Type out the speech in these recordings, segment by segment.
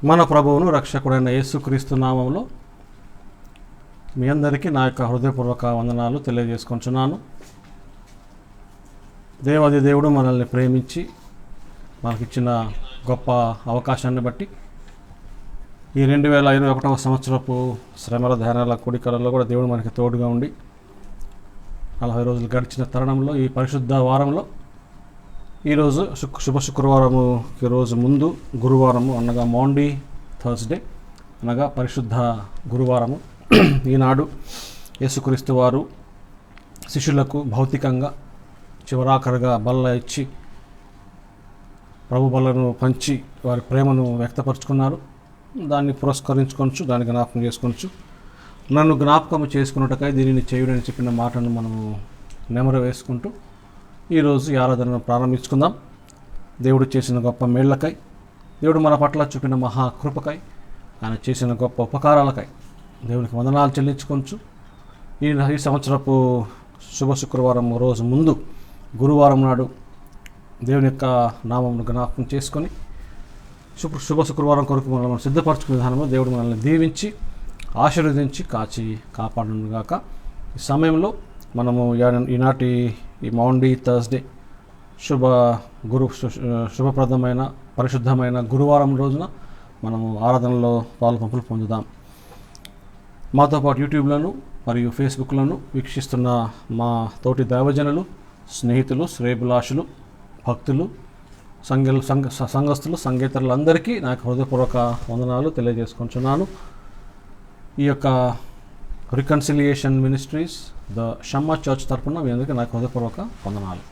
మన ప్రభువును రక్షకుడైన యేసుక్రీస్తు నామములో మీ అందరికీ నా యొక్క హృదయపూర్వక వందనాలు తెలియజేసుకుంటున్నాను. దేవాది దేవుడు మనల్ని ప్రేమించి మనకిచ్చిన గొప్ప అవకాశాన్ని బట్టి ఈ 2021వ సంవత్సరపు శ్రమల ధ్యానాల కూడికలలో కూడా దేవుడు మనకి తోడుగా ఉండి 40 రోజులు గడిచిన తరుణంలో ఈ పరిశుద్ధ వారంలో ఈరోజు శుభ శుక్రవారముకి రోజు ముందు గురువారము అనగా మాండీ థర్స్డే అనగా పరిశుద్ధ గురువారము. ఈనాడు యేసుక్రీస్తు వారు శిష్యులకు భౌతికంగా చివరాఖరుగా బల్ల ఇచ్చి ప్రభు బల్లను పంచి వారి ప్రేమను వ్యక్తపరుచుకున్నారు. దాన్ని పురస్కరించుకొనచ్చు, దాన్ని జ్ఞాపకం చేసుకొనచ్చు. నన్ను జ్ఞాపకం చేసుకున్నట్టుకై దీనిని చేయుడని చెప్పిన మాటను మనము నెమరు వేసుకుంటూ ఈరోజు ఈ ఆరాధనను ప్రారంభించుకుందాం. దేవుడు చేసిన గొప్ప మేళ్లకై, దేవుడు మన పట్ల చూపిన మహాకృపకై, ఆయన చేసిన గొప్ప ఉపకారాలకై దేవునికి వందనాలు చెల్లించుకొనచ్చు. ఈ సంవత్సరపు శుభ శుక్రవారం రోజు ముందు గురువారం నాడు దేవుని యొక్క నామమును జ్ఞాపకం చేసుకొని శుభ శుక్రవారం కొరకు మనం సిద్ధపరచుకునే విధానంలో దేవుడు మనల్ని దీవించి ఆశీర్వదించి కాచి కాపాడుగాక. ఈ సమయంలో మనము ఈనాటి ఈ మాండీ థర్స్డే శుభప్రదమైన పరిశుద్ధమైన గురువారం రోజున మనము ఆరాధనలో పాలుపంపులు పొందుదాం. మాతో పాటు యూట్యూబ్లను మరియు ఫేస్బుక్లను వీక్షిస్తున్న మా తోటి దైవజనులు, స్నేహితులు, శ్రేయభిలాషులు, భక్తులు, సంఘస్థులు, సంగీతరులందరికీ నాకు హృదయపూర్వక వందనాలు తెలియజేసుకుంటున్నాను. ఈ యొక్క reconciliation ministries the Shammah church తరఫున మీ అందరికీ నాకు హృదయపూర్వక వందనాలు.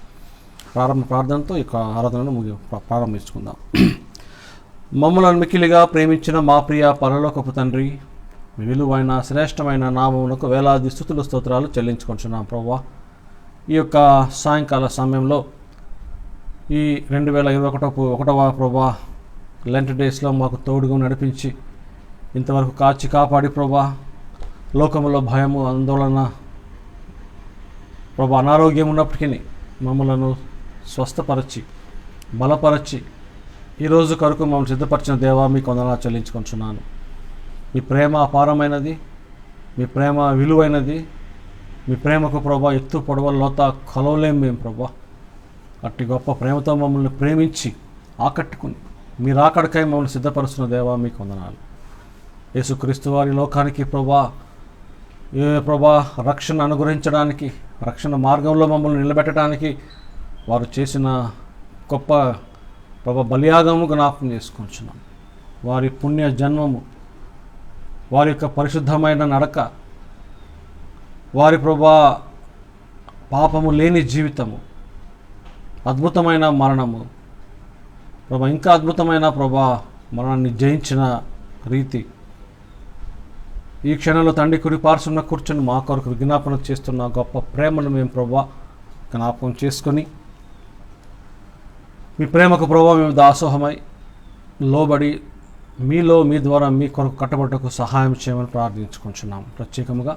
ప్రార్థనతో ఈ యొక్క ఆరాధనను ప్రారంభించుకుందాం. మమ్మల్ని మిక్కిలిగా ప్రేమించిన మా ప్రియ పరలోకపు తండ్రి, మీ విలువైన శ్రేష్టమైన నామమునకు వేలాది స్తుతులు స్తోత్రాలు చెల్లించుకుంటున్నాం ప్రభువా. ఈ యొక్క సాయంకాల సమయంలో ఈ 2021వ ప్రభువా లెంట్ డేస్లో మాకు తోడుగా నడిపించి ఇంతవరకు కాచి కాపాడి ప్రభువా, లోకంలో భయము, ఆందోళన, ప్రభు అనారోగ్యం ఉన్నప్పటికీ మమ్మలను స్వస్థపరచి బలపరచి ఈరోజు కొరకు మమ్మల్ని సిద్ధపరిచిన దేవా మీకు వందనాలు చెల్లించుకుంటున్నాను. మీ ప్రేమ అపారమైనది, మీ ప్రేమ విలువైనది, మీ ప్రేమకు ప్రభా ఎత్తు పొడవ లోత కొలవలేం మేము ప్రభా. అట్టి గొప్ప ప్రేమతో మమ్మల్ని ప్రేమించి ఆకట్టుకుని మీరు ఆకడికై మమ్మల్ని సిద్ధపరుస్తున్న దేవా మీకు వందనాలు. యేసుక్రీస్తు వారి లోకానికి ప్రభా రక్షణ అనుగ్రహించడానికి, రక్షణ మార్గంలో మమ్మల్ని నిలబెట్టడానికి వారు చేసిన గొప్ప బలియాగము జ్ఞాపకం చేసుకుంటున్నాం. వారి పుణ్య జన్మము, వారి యొక్క పరిశుద్ధమైన నడక, వారి పాపము లేని జీవితము, అద్భుతమైన మరణము, ఇంకా అద్భుతమైన మరణాన్ని జయించిన రీతి, ఈ క్షణంలో తండ్రి కుడి పార్శ్వన కూర్చొని మా కొరకు విజ్ఞాపన చేస్తున్న గొప్ప ప్రేమను మేము జ్ఞాపకం చేసుకొని మీ ప్రేమకు మేము దాసోహమై లోబడి మీలో మీ ద్వారా మీ కొరకు కట్టబడటకు సహాయం చేయమని ప్రార్థించుకుంటున్నాం. ప్రత్యేకముగా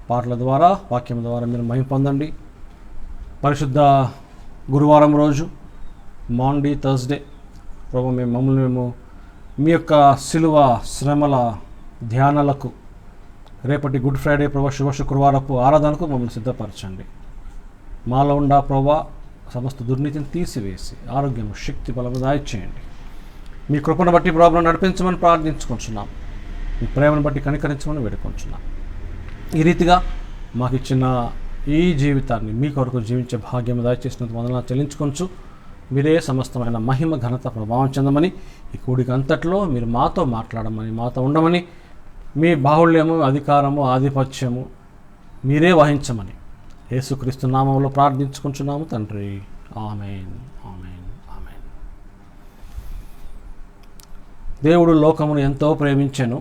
పాటల ద్వారా, వాక్యం ద్వారా మీరు మహిమ పొందండి. పరిశుద్ధ గురువారం రోజు మాండీ థర్స్డే మేము మీ యొక్క శిలువ శ్రమల ధ్యానాలకు, రేపటి గుడ్ ఫ్రైడే శుభ శుక్రవారపు ఆరాధనకు మమ్మల్ని సిద్ధపరచండి. మాలో ఉండా సమస్త దుర్నీతిని తీసివేసి ఆరోగ్యం, శక్తి, బలము దాయిచేయండి. మీ కృపను బట్టి నడిపించమని ప్రార్థించుకుంటున్నాం. మీ ప్రేమను బట్టి కనికరించమని వేడుకుంటున్నాం. ఈ రీతిగా మాకు ఇచ్చిన ఈ జీవితాన్ని మీ కొరకు జీవించే భాగ్యం దయచేసినందుకు వందనాలు చెల్లించుకొనచ్చు. మీరే సమస్తమైన మహిమ, ఘనత, ప్రభావం చెందమని, ఈ కూడిక అంతట్లో మీరు మాతో మాట్లాడమని, మాతో ఉండమని, మీ బాహుళ్యము, అధికారము, ఆధిపత్యము మీరే వహించమని యేసుక్రీస్తు నామములో ప్రార్థించుకుంటున్నాము తండ్రి. ఆమేన్, ఆమేన్, ఆమేన్. దేవుడు లోకమును ఎంతో ప్రేమించెను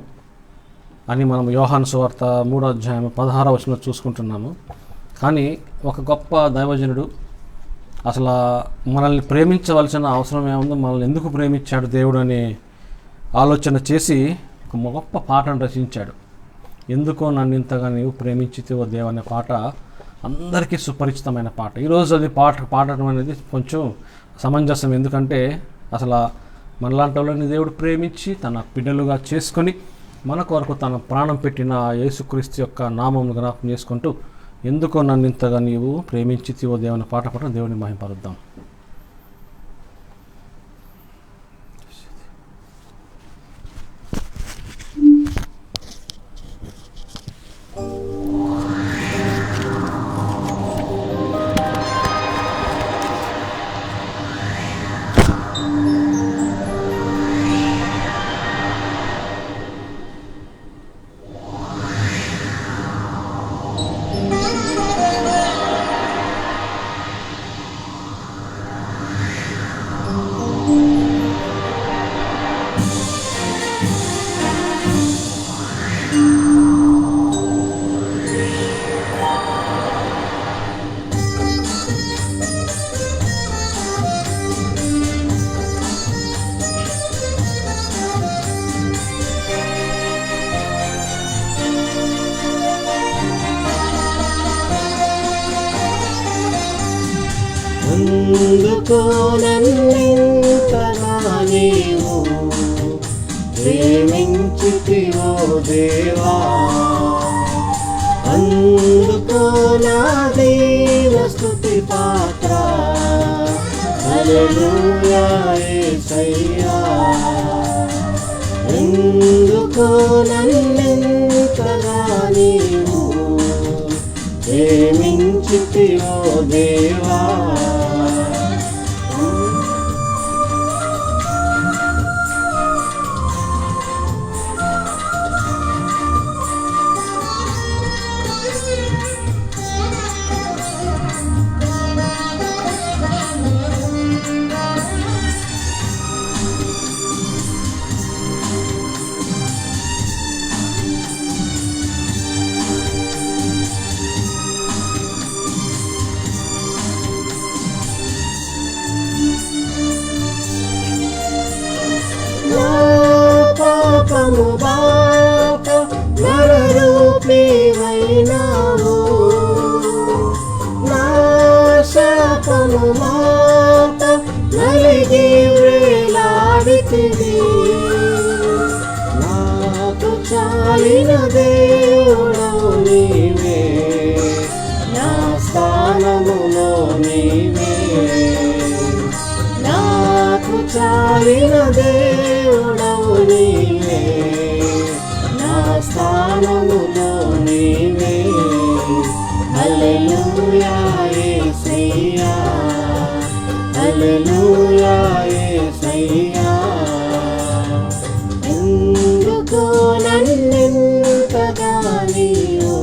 అని మనం యోహాను సువార్త 3వ అధ్యాయం 16వ వచనంలో చూసుకుంటున్నాము. కానీ ఒక గొప్ప దైవజనుడు అసలు మనల్ని ప్రేమించవలసిన అవసరం ఏముందో, మనల్ని ఎందుకు ప్రేమించాడు దేవుడు అని ఆలోచన చేసి ఒక గొప్ప పాటను రచించాడు. ఎందుకో నన్ను ఇంతగా నీవు ప్రేమించితివో దేవ అనే పాట అందరికీ సుపరిచితమైన పాట. ఈరోజు అది పాడటం అనేది కొంచెం సమంజసం. ఎందుకంటే అసలు మనలాంటి వాళ్ళని దేవుడు ప్రేమించి తన బిడ్డలుగా చేసుకొని మన కొరకు తన ప్రాణం పెట్టిన యేసుక్రీస్తు యొక్క నామం జ్ఞాపకం చేసుకుంటూ ఎందుకో నన్ను ఇంతగా నీవు ప్రేమించితివో దేవుని పాట పాట దేవుని మహిమపరుద్దాం. అందుకో నన్నింతగా నీవు ప్రేమించితివో దేవా, అందుకో నా దైవ స్తుతి పాత్ర. హల్లెలూయా యేసయ్యా, ఎందుకో నన్నింతగా నీవు ప్రేమించితివో దేవా. పాపము బాప నరరూపివైనావు, నా శాపము మాప నలిగి వేలాడితివి. నాకు చాలిన దేవుడవు నీవే, నా స్థానములో నీవే. నాకు చాలిన దేవుడవు నీవే, నా స్థానములో నీవే. హల్లెలూయా యేసయ్యా, హల్లెలూయా యేసయ్యా, ఎందుకో నన్నింతగా నీవు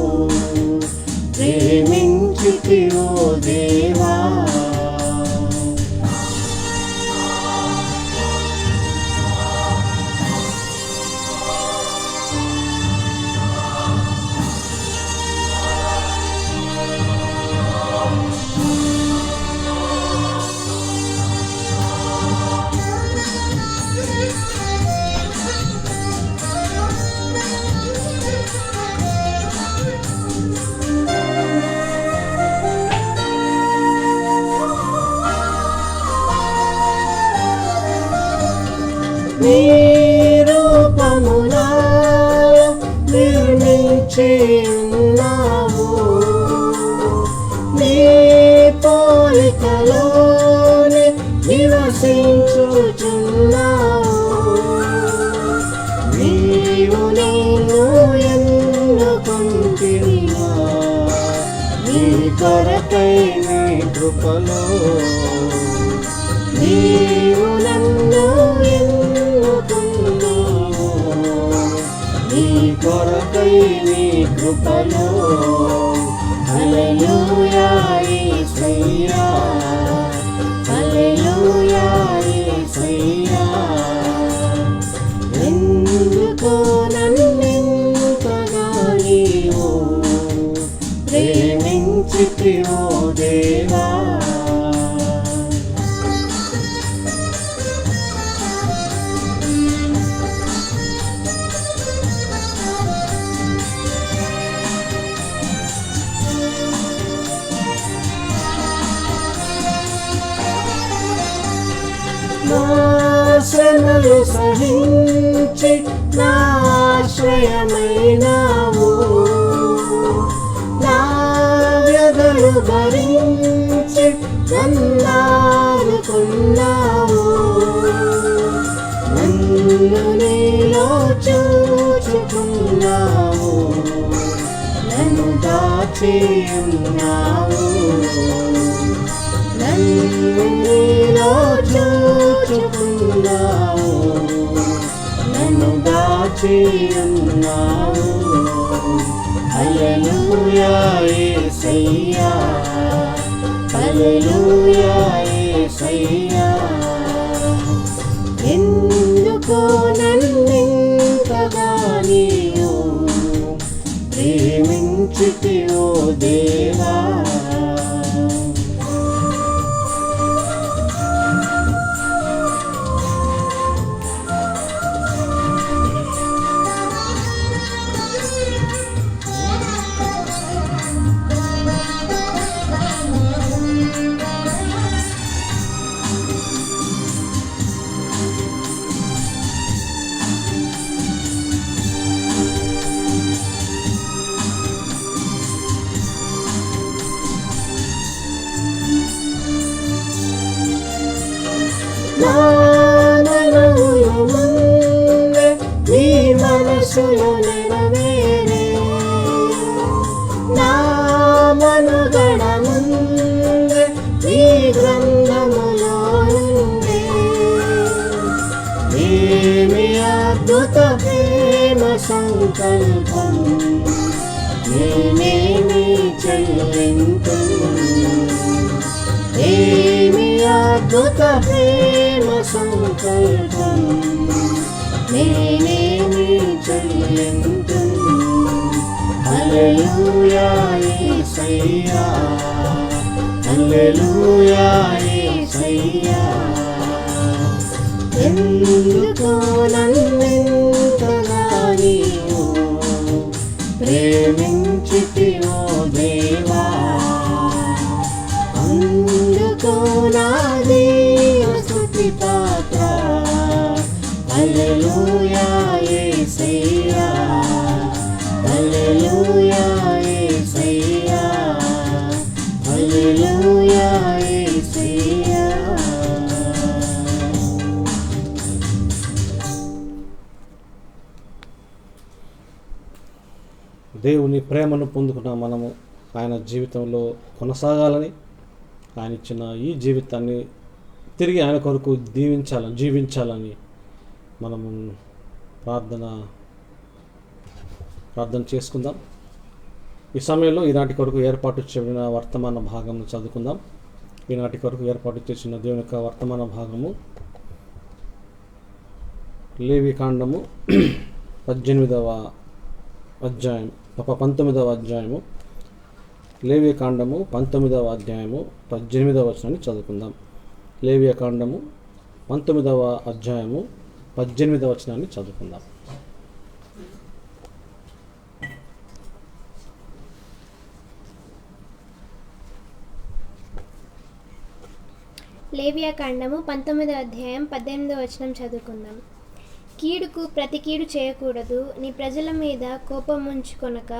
ప్రేమించితివో దేవా. నీ రూపమునా నిర్మించి ఉన్నావు, నీ పోలికలోనే నివసించుచున్నావు. నీవు నిన్ను ఎన్నుకొంటివా, నీ కొరకై నీ కృపలో. నీవు నన్ను ఎన్నుకున్నావు, నీ కొరకై నీ కృపలో. హల్లెలూయా యేసయ్యా, హల్లెలూయా యేసయ్యా, ఎందుకో నన్నింతగా నీవు ప్రేమించితివో దేవా. శ్రమలు సహించి నా ఆశ్రయమైనావు, నా వ్యధలు భరించి నన్నాదుకున్నావు. నన్ను నీలో చూచుకున్నావు, నన్ను దాచియున్నావు. నన్ను నీలో చూచుకున్నావు, నన్ను దాచియున్నావు. హల్లెలూయా యేసయ్యా, హల్లెలూయా యేసయ్యా. ఎందుకో నన్నింతగా నీవు ప్రేమించితివో దేవా. నా మనవులు ముందే నీ మనసులో నెరవేరే, నా మనుగడ ముందే నీ గ్రంథములో ఉండే. ఏమి అద్భుత ప్రేమ సంకల్పం, నేనేమి చెల్లింతు. ఏమి అద్భుత ప్రేమ సంకల్పం, నేనేమి చెల్లింతు. హల్లెలూయా యేసయ్యా, హల్లెలూయా యేసయ్యా. ఎందుకో నన్నింతగా నీవు ప్రేమించితివో దేవా. అందుకో నా దేవ స్తుతి పాత్ర, హల్లెలూయా యేసయ్యా, హల్లెలూయా యేసయ్యా, హల్లెలూయా యేసయ్యా. దేవుని ప్రేమను పొందుకున్న మనము ఆయన జీవితంలో కొనసాగాలని, ఆయన ఇచ్చిన ఈ జీవితాన్ని తిరిగి ఆయన కొరకు జీవించాలని మనము ప్రార్థన చేసుకుందాం. ఈ సమయంలో ఈనాటి కొరకు ఏర్పాటు చేయబడిన వర్తమాన భాగం చదువుకుందాం. ఈనాటి కొరకు ఏర్పాటు చేసిన దేవుని యొక్క వర్తమాన భాగము లేవికాండము 19వ అధ్యాయము. లేవికాండము 19వ అధ్యాయము 18వ వచనాన్ని చదువుకుందాం. లేవికాండము 19వ అధ్యాయము 18వ వచనాన్ని చదువుకుందాం. లేవియాకాండము 19వ అధ్యాయం 18వ వచనం చదువుకుందాం. కీడుకు ప్రతి కీడు చేయకూడదు, నీ ప్రజల మీద కోపముంచుకొనక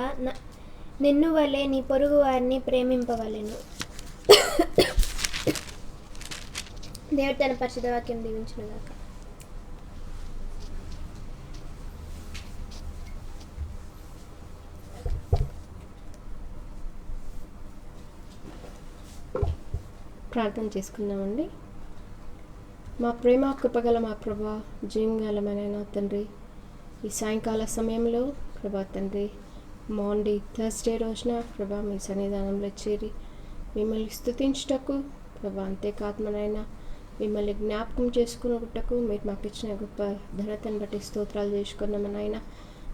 నిన్ను వలె నీ పొరుగు వారిని ప్రేమింపవలెను. దేవుడు తన పరిశుద్ధ వాక్యం దీవించునుగాక. ప్రార్థన చేసుకుందామండి. మా ప్రేమ కృపగల మా ప్రభా, జీవంగలమైన నా తండ్రి, ఈ సాయంకాల సమయంలో ప్రభా తండ్రి, మాండే థర్స్డే రోజున ప్రభా మీ సన్నిధానంలో చేరి మిమ్మల్ని స్తుతించుటకు ప్రభా, అంతేకాత్మనైనా మిమ్మల్ని జ్ఞాపకం చేసుకున్నటకు మీరు మాకు ఇచ్చిన గొప్ప ధనతను బట్టి స్తోత్రాలు చేసుకున్నామనైనా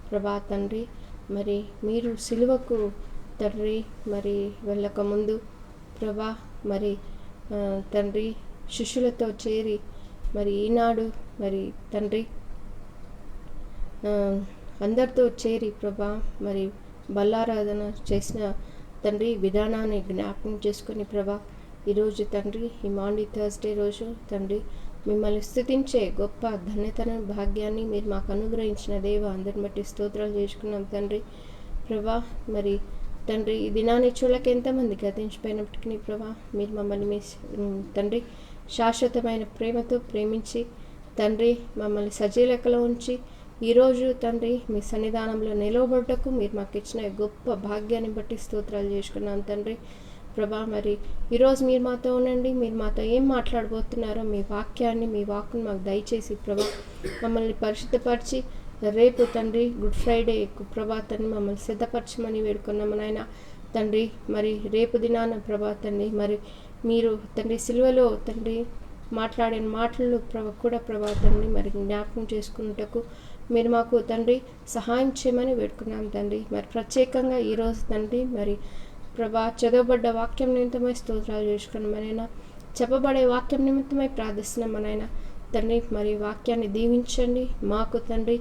ప్రభా తండ్రి. మరి మీరు సిలువకు తండ్రి మరి వెళ్ళక ముందు ప్రభా మరి తండ్రి శిష్యులతో చేరి మరి ఈనాడు మరి తండ్రి అందరితో చేరి ప్రభా మరి బల్లారాధన చేసిన తండ్రి విధానాన్ని జ్ఞాపకం చేసుకొని ప్రభా ఈరోజు తండ్రి ఈ మాండే థర్స్డే రోజు తండ్రి మిమ్మల్ని స్తుతించే గొప్ప ధన్యతను భాగ్యాన్ని మీరు మాకు అనుగ్రహించిన దేవ అందరిని బట్టి స్తోత్రాలు చేసుకున్నాం తండ్రి. ప్రభా మరి తండ్రి ఈ దినాన్ని చూడక ఎంతమంది గతించిపోయినప్పటికీ ప్రభా మీరు మమ్మల్ని మీ తండ్రి శాశ్వతమైన ప్రేమతో ప్రేమించి తండ్రి మమ్మల్ని సజీలకలో ఉంచి ఈరోజు తండ్రి మీ సన్నిధానంలో నిలవబడ్డకు మీరు మాకు ఇచ్చిన గొప్ప భాగ్యాన్ని బట్టి స్తోత్రాలు చేసుకున్నాం తండ్రి. ప్రభా మరి ఈరోజు మీరు మాతో ఉండండి, మీరు మాతో ఏం మాట్లాడబోతున్నారో మీ వాక్యాన్ని మీ వాక్కును మాకు దయచేసి ప్రభా మమ్మల్ని పరిశుద్ధపరిచి రేపు తండ్రి గుడ్ ఫ్రైడే ప్రభా తండ్రి మమ్మల్ని సిద్ధపరచమని వేడుకున్నాము నాయన తండ్రి. మరి రేపు దినాన ప్రభా తండ్రి మరి మీరు తండ్రి సిలువలో తండ్రి మాట్లాడిన మాటలు కూడా ప్రభా తండ్రి మరి జ్ఞాపకం చేసుకున్నటకు మీరు మాకు తండ్రి సహాయం చేయమని వేడుకున్నాం తండ్రి. మరి ప్రత్యేకంగా ఈరోజు తండ్రి మరి ప్రభా చదవబడ్డ వాక్యం నిమిత్తమై స్తోత్రాలు చేసుకున్నామనైనా, చెప్పబడే వాక్యం నిమిత్తమై ప్రార్థిస్తున్నామనైనా తండ్రి. మరి వాక్యాన్ని దీవించండి మాకు తండ్రి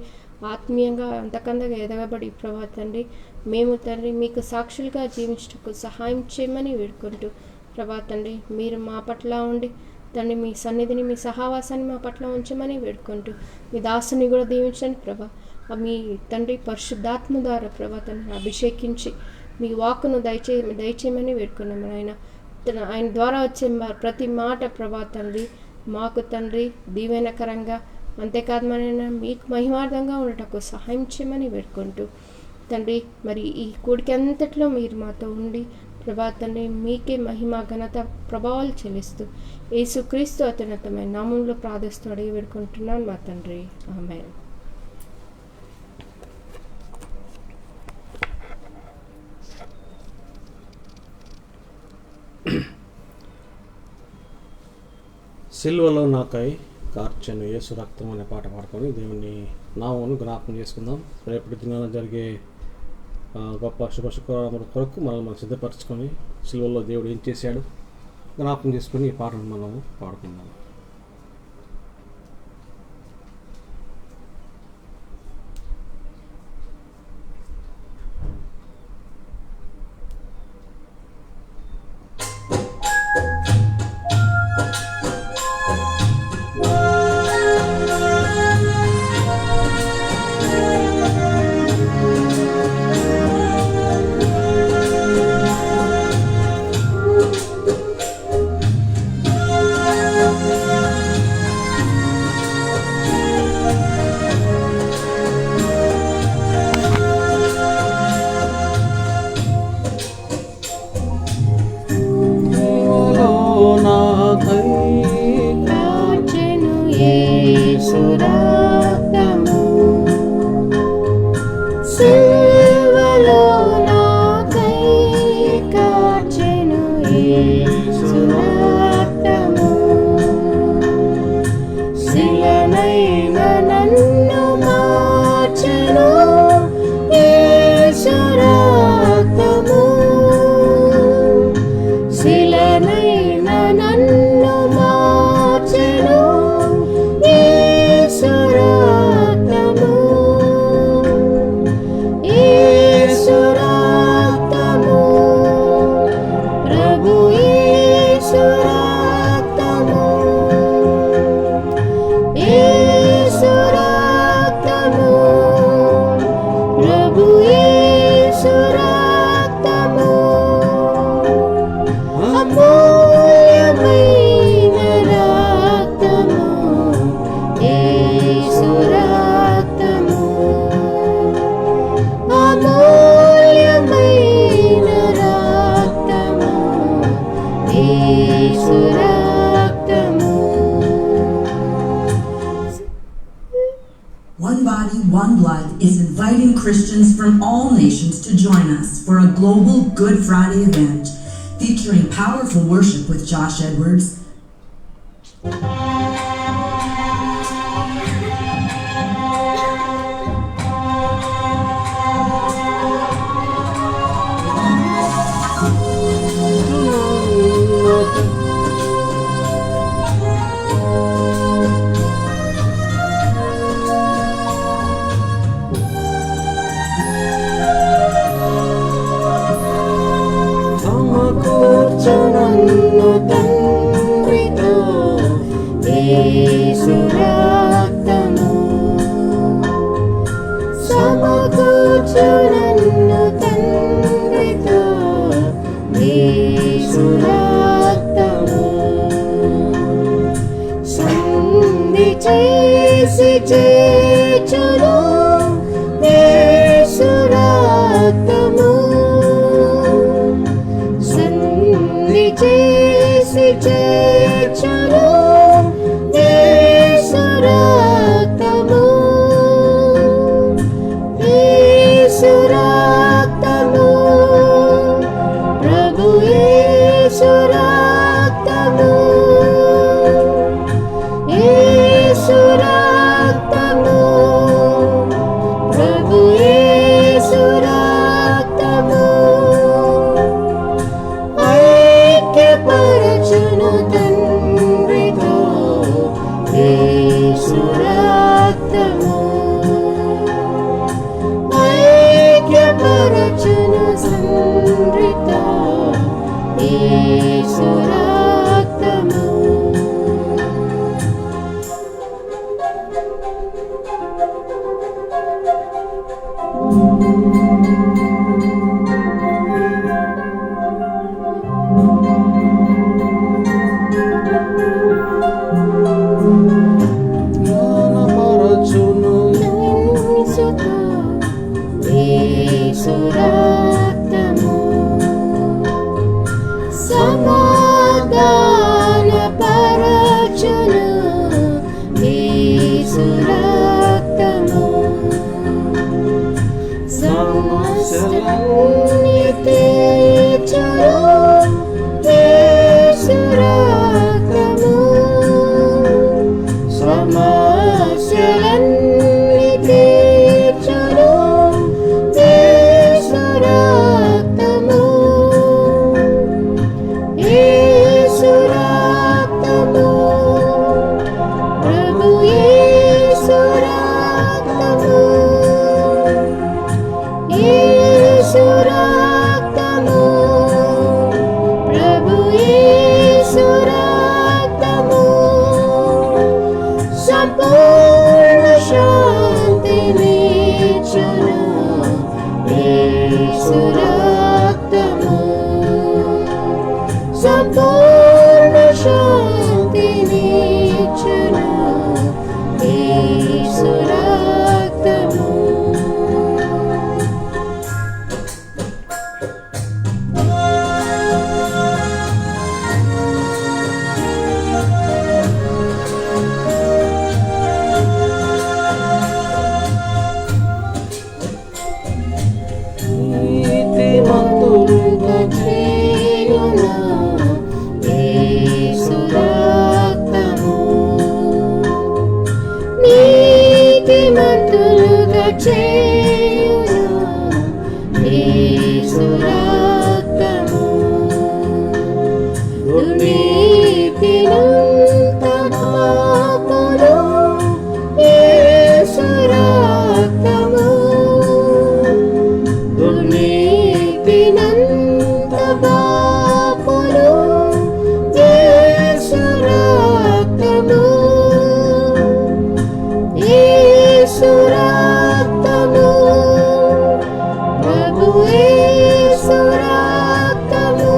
ఆత్మీయంగా అంతకందగా ఎదగబడి ప్రభా తండ్రి మేము తండ్రి మీకు సాక్షులుగా జీవించటకు సహాయం చేయమని వేడుకుంటూ ప్రభా తండ్రి మీరు మా పట్ల ఉండి తండ్రి మీ సన్నిధిని మీ సహవాసాన్ని మా పట్ల ఉంచమని వేడుకుంటూ మీ దాసుని కూడా దీవించండి ప్రభా. మీ తండ్రి పరిశుద్ధాత్మ ద్వారా ప్రభా తండ్రి అభిషేకించి మీ వాక్కును దయచేయమని వేడుకున్నాము ఆయన. ఆయన ద్వారా వచ్చే ప్రతి మాట ప్రభా తండ్రి మాకు తండ్రి దీవెనకరంగా అంతేకాదు మన మీకు మహిమార్థంగా ఉండటకు సహాయం చేయమని వేడుకుంటూ తండ్రి మరి ఈ కూడికి అంతట్లో మీరు మాతో ఉండి ప్రభా తండ్రి మీకే మహిమ ఘనత ప్రభావాలు చెల్లిస్తూ యేసుక్రీస్తు అత్యున్నతమైన నామంలో ప్రార్థిస్తూ అడిగి వేడుకుంటున్నాను మా తండ్రి, ఆమేన్. సిల్వలో నాకై కార్చెను యేసు రక్తం అనే పాట పాడుకొని దేవుని నామమును జ్ఞాపకం చేసుకుందాం. రేపటి దినాన జరిగే గొప్ప శుక్రవారం కొరకు మనం సిద్ధపరచుకొని సిల్వలో దేవుడు ఏం చేశాడు జ్ఞాపకం చేసుకొని ఈ పాటను మనము పాడుకుందాం. One Body, One Blood is inviting Christians from all nations to join us for a global Good Friday event featuring powerful worship with Josh Edwards, తండ్రితో చేసి చేర్చును యేసు రక్తము సంధి చేసి చేర్చును యేసు రక్తము యేసు రక్తము ప్రభు యేసు రక్తము యేసు రక్తము ప్రభు యేసు రక్తము ఐక్యపరచును తండ్రితో యేసు రక్తము ఐక్యపరచును తండ్రితో యేసు రక్తము జ్ఞానపరచును యేసు రక్తము సమాధానపరచును యేసు రక్తము సమస్యలన్నీ తీర్చును యేసు రక్తము సమస్యలన్నీ తీర్చును యేసు రక్తము యేసు రక్తము ప్రభు యేసు రక్తము యేసు రక్తము ప్రభు యేసు రక్తము సంపూర్ణ శాంతినిచ్చును యేసు రక్తము సంపూర్ణ శాంతినిచ్చును యేసు రక్తము నీతిమంతులుగా చేయును యేసు రక్తము నీతిమంతులుగా చేయును యేసు రక్తము దుర్నీతినంత పాపును యేసు రక్తము దుర్నీతినంత పాపును యేసు రక్తము యేసు రక్తము ప్రభు యేసు రక్తము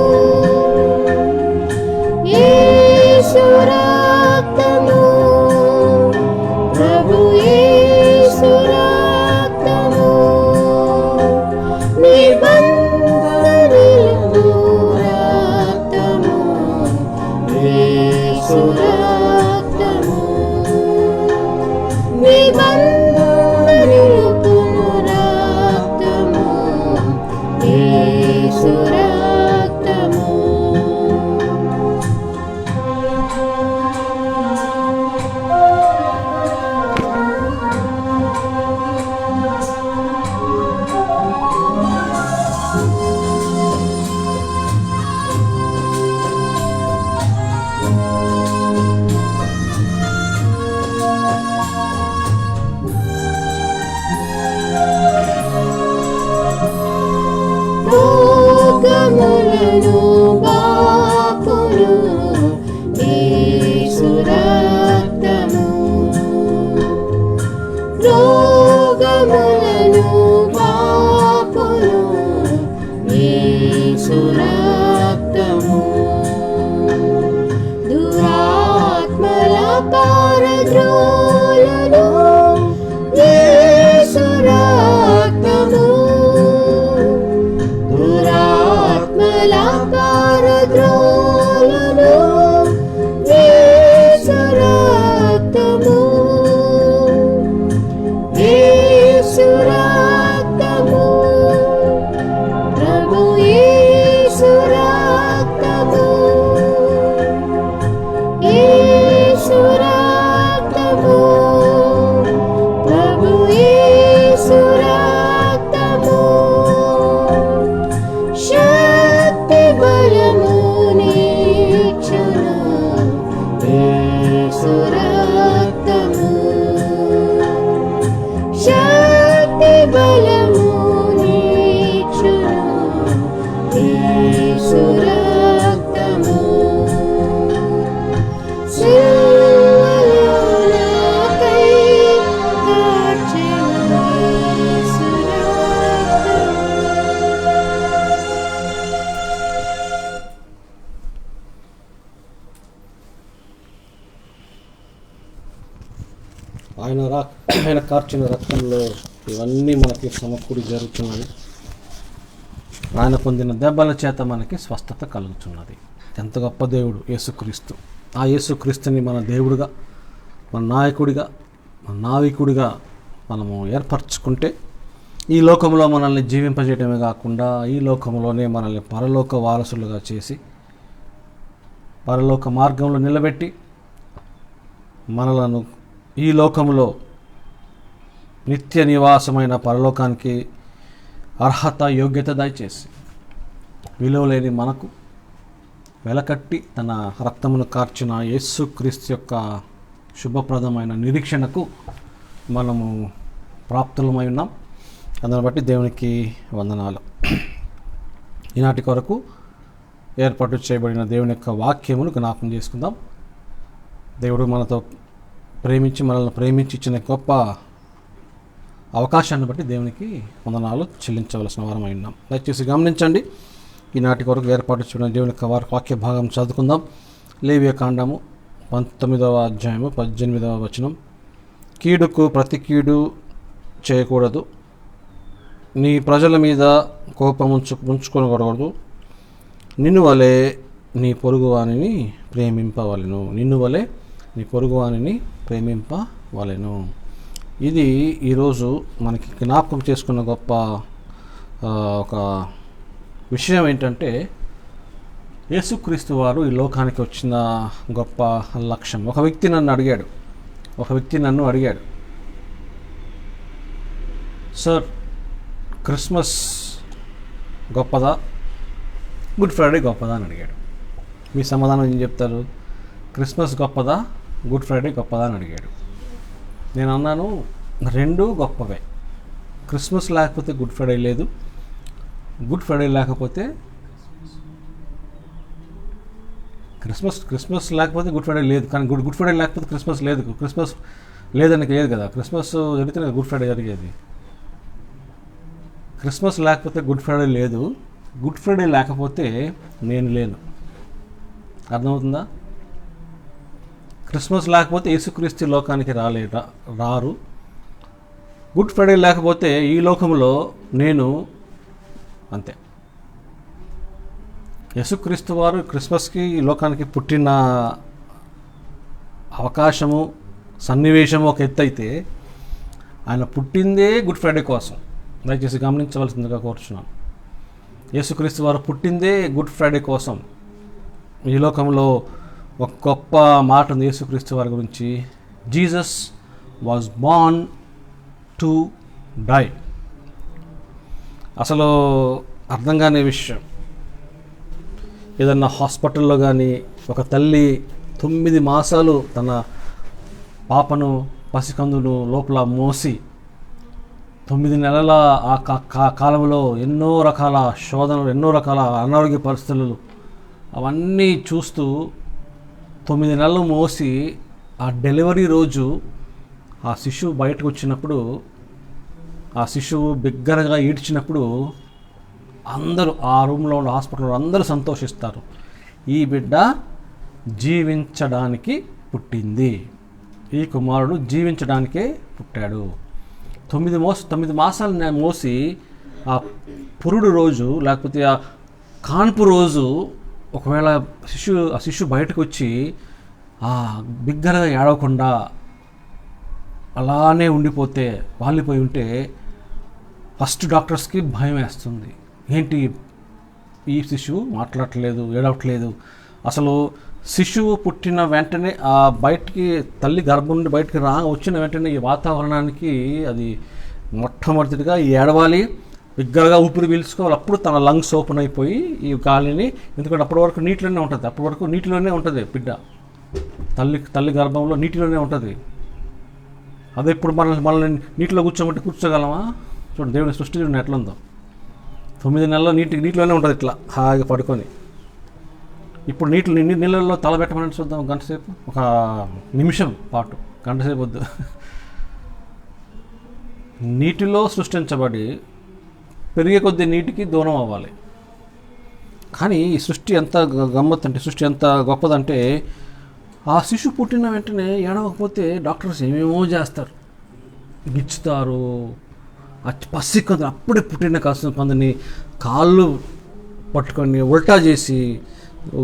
యేసు రక్తము ప్రభు యేసు రక్తము నిబంధనలు రక్తము యేసు రక్తము నిబంధనలు రక్తము యేసు రక్తము రోగములను బాపును యేసు రక్తము రోగములను బాపును యేసు రక్తము దురాత్మల పారద్రోలును ఆయన కార్చిన రక్తంలో ఇవన్నీ మనకి సమకూడి జరుగుతున్నది. ఆయన పొందిన దెబ్బల చేత మనకి స్వస్థత కలుగుతున్నది. ఎంత గొప్ప దేవుడు యేసుక్రీస్తు. ఆ యేసుక్రీస్తుని మన దేవుడిగా, మన నాయకుడిగా, మన నావికుడిగా మనము ఏర్పరచుకుంటే ఈ లోకంలో మనల్ని జీవింపజేయడమే కాకుండా ఈ లోకంలోనే మనల్ని పరలోక వారసులుగా చేసి పరలోక మార్గంలో నిలబెట్టి మనలను ఈ లోకంలో నిత్య నివాసమైన పరలోకానికి అర్హత, యోగ్యత దయచేసి విలువలేని మనకు వెలకట్టి తన రక్తమును కార్చిన యేసుక్రీస్తు యొక్క శుభప్రదమైన నిరీక్షణకు మనము ప్రాప్తులమై ఉన్నాం. అందుని బట్టి దేవునికి వందనాలు. ఈనాటి కొరకు ఏర్పాటు చేయబడిన దేవుని యొక్క వాక్యమును జ్ఞాపకం చేసుకుందాం. దేవుడు మనతో మనల్ని ప్రేమించి ఇచ్చిన గొప్ప అవకాశాన్ని బట్టి దేవునికి వందనాలు చెల్లించవలసిన వారమై ఉన్నాం. దయచేసి గమనించండి. ఈనాటి కొరకు ఏర్పాటు చేయబడిన దేవుని యొక్క వాక్య భాగం చదువుకుందాం. లేవియ కాండము 19వ అధ్యాయము 18వ వచనం. కీడుకు ప్రతి కీడు చేయకూడదు, నీ ప్రజల మీద కోపం ఉంచుకొనకూడదు, నిన్ను వలె నీ పొరుగువానిని ప్రేమింపవలెను. నిన్ను వలె నీ పొరుగువానిని ప్రేమింపవలెను. ఇది ఈరోజు మనకి జ్ఞాపకం చేసుకున్న గొప్ప ఒక విషయం ఏంటంటే, యేసుక్రీస్తు వారు ఈ లోకానికి వచ్చిన గొప్ప లక్ష్యం. ఒక వ్యక్తి నన్ను అడిగాడు, సార్, క్రిస్మస్ గొప్పదా, గుడ్ ఫ్రైడే గొప్పదా అని అడిగాడు. మీ సమాధానం ఏం చెప్తారు? క్రిస్మస్ గొప్పదా, గుడ్ ఫ్రైడే గొప్పదా అని అడిగాడు. నేను అన్నాను, రెండూ గొప్పవే. క్రిస్మస్ లేకపోతే గుడ్ ఫ్రైడే లేదు, గుడ్ ఫ్రైడే లేకపోతే క్రిస్మస్ లేకపోతే గుడ్ ఫ్రైడే లేదు. కానీ గుడ్ ఫ్రైడే లేకపోతే క్రిస్మస్ లేదు. క్రిస్మస్ లేదనికి లేదు కదా. క్రిస్మస్ జరిగితే గుడ్ ఫ్రైడే జరిగేది. క్రిస్మస్ లేకపోతే గుడ్ ఫ్రైడే లేదు, గుడ్ ఫ్రైడే లేకపోతే నేను లేను. అర్థమవుతుందా? క్రిస్మస్ లేకపోతే యేసుక్రీస్తు లోకానికి రారు. గుడ్ ఫ్రైడే లేకపోతే ఈ లోకంలో నేను అంతే. యేసుక్రీస్తు వారు క్రిస్మస్కి ఈ లోకానికి పుట్టిన అవకాశము, సన్నివేశము ఒక ఎత్తు అయితే, ఆయన పుట్టిందే గుడ్ ఫ్రైడే కోసం. దయచేసి గమనించవలసిందిగా కోరుచున్నాను. యేసుక్రీస్తు వారు పుట్టిందే గుడ్ ఫ్రైడే కోసం. ఈ లోకంలో ఒక గొప్ప మాట ఉంది యేసుక్రీస్తు వారి గురించి. Jesus was born to die. అసలు అర్థం కాని విషయం. ఏదన్నా హాస్పిటల్లో కానీ ఒక తల్లి 9 మాసాలు తన పాపను, పసికందును లోపల మోసి 9 నెలల ఆ కాలంలో ఎన్నో రకాల శోధనలు, ఎన్నో రకాల అనారోగ్య పరిస్థితులు అవన్నీ చూస్తూ 9 నెలలు మోసి ఆ డెలివరీ రోజు ఆ శిశువు బయటకు వచ్చినప్పుడు, ఆ శిశువు బిగ్గరగా ఈడ్చినప్పుడు అందరూ ఆ రూమ్లో ఉన్న హాస్పిటల్లో అందరూ సంతోషిస్తారు. ఈ బిడ్డ జీవించడానికి పుట్టింది, ఈ కుమారుడు జీవించడానికే పుట్టాడు. 9 మాసాలు మోసి ఆ పురుడు రోజు లేకపోతే ఆ కాన్పు రోజు ఒకవేళ ఆ శిశువు బయటకు వచ్చి బిగ్గరగా ఏడవకుండా అలానే ఉండిపోతే, వాలిపోయి ఉంటే ఫస్ట్ డాక్టర్స్కి భయం వేస్తుంది. ఏంటి, ఈ శిశువు మాట్లాడట్లేదు, ఏడవట్లేదు. అసలు శిశువు పుట్టిన వెంటనే ఆ బయటికి, తల్లి గర్భం నుండి బయటికి వచ్చిన వెంటనే ఈ వాతావరణానికి అది మొట్టమొదటిగా ఏడవాలి, బిగ్గరగా ఊపిరి పీల్చుకోవాలి. అప్పుడు తన లంగ్స్ ఓపెన్ అయిపోయి ఈ గాలిని, ఎందుకంటే అప్పటి వరకు నీటిలోనే ఉంటుంది బిడ్డ. తల్లి గర్భంలో నీటిలోనే ఉంటుంది. అదే ఇప్పుడు మనల్ని నీటిలో కూర్చోగలమా? చూడండి, దేవుని సృష్టి చూడండి ఎట్లుందో. 9 నెలల్లో నీటిలోనే ఉంటుంది ఇట్లా హాయిగా పడుకొని. ఇప్పుడు నీళ్ళల్లో తల పెట్టమని చూద్దాం గంటసేపు, ఒక నిమిషం పాటు, గంటసేపు వద్దు. నీటిలో సృష్టించబడి పెరిగే కొద్దీ నీటికి దూరం అవ్వాలి. కానీ ఈ సృష్టి ఎంత గమ్మత్తు అంటే, సృష్టి ఎంత గొప్పదంటే, ఆ శిశువు పుట్టిన వెంటనే ఏడవకపోతే డాక్టర్స్ ఏమేమో చేస్తారు, గిచ్చుతారు, పసికందు అప్పుడే పుట్టిన కాసిన పందుని కాళ్ళు పట్టుకొని ఉల్టా చేసి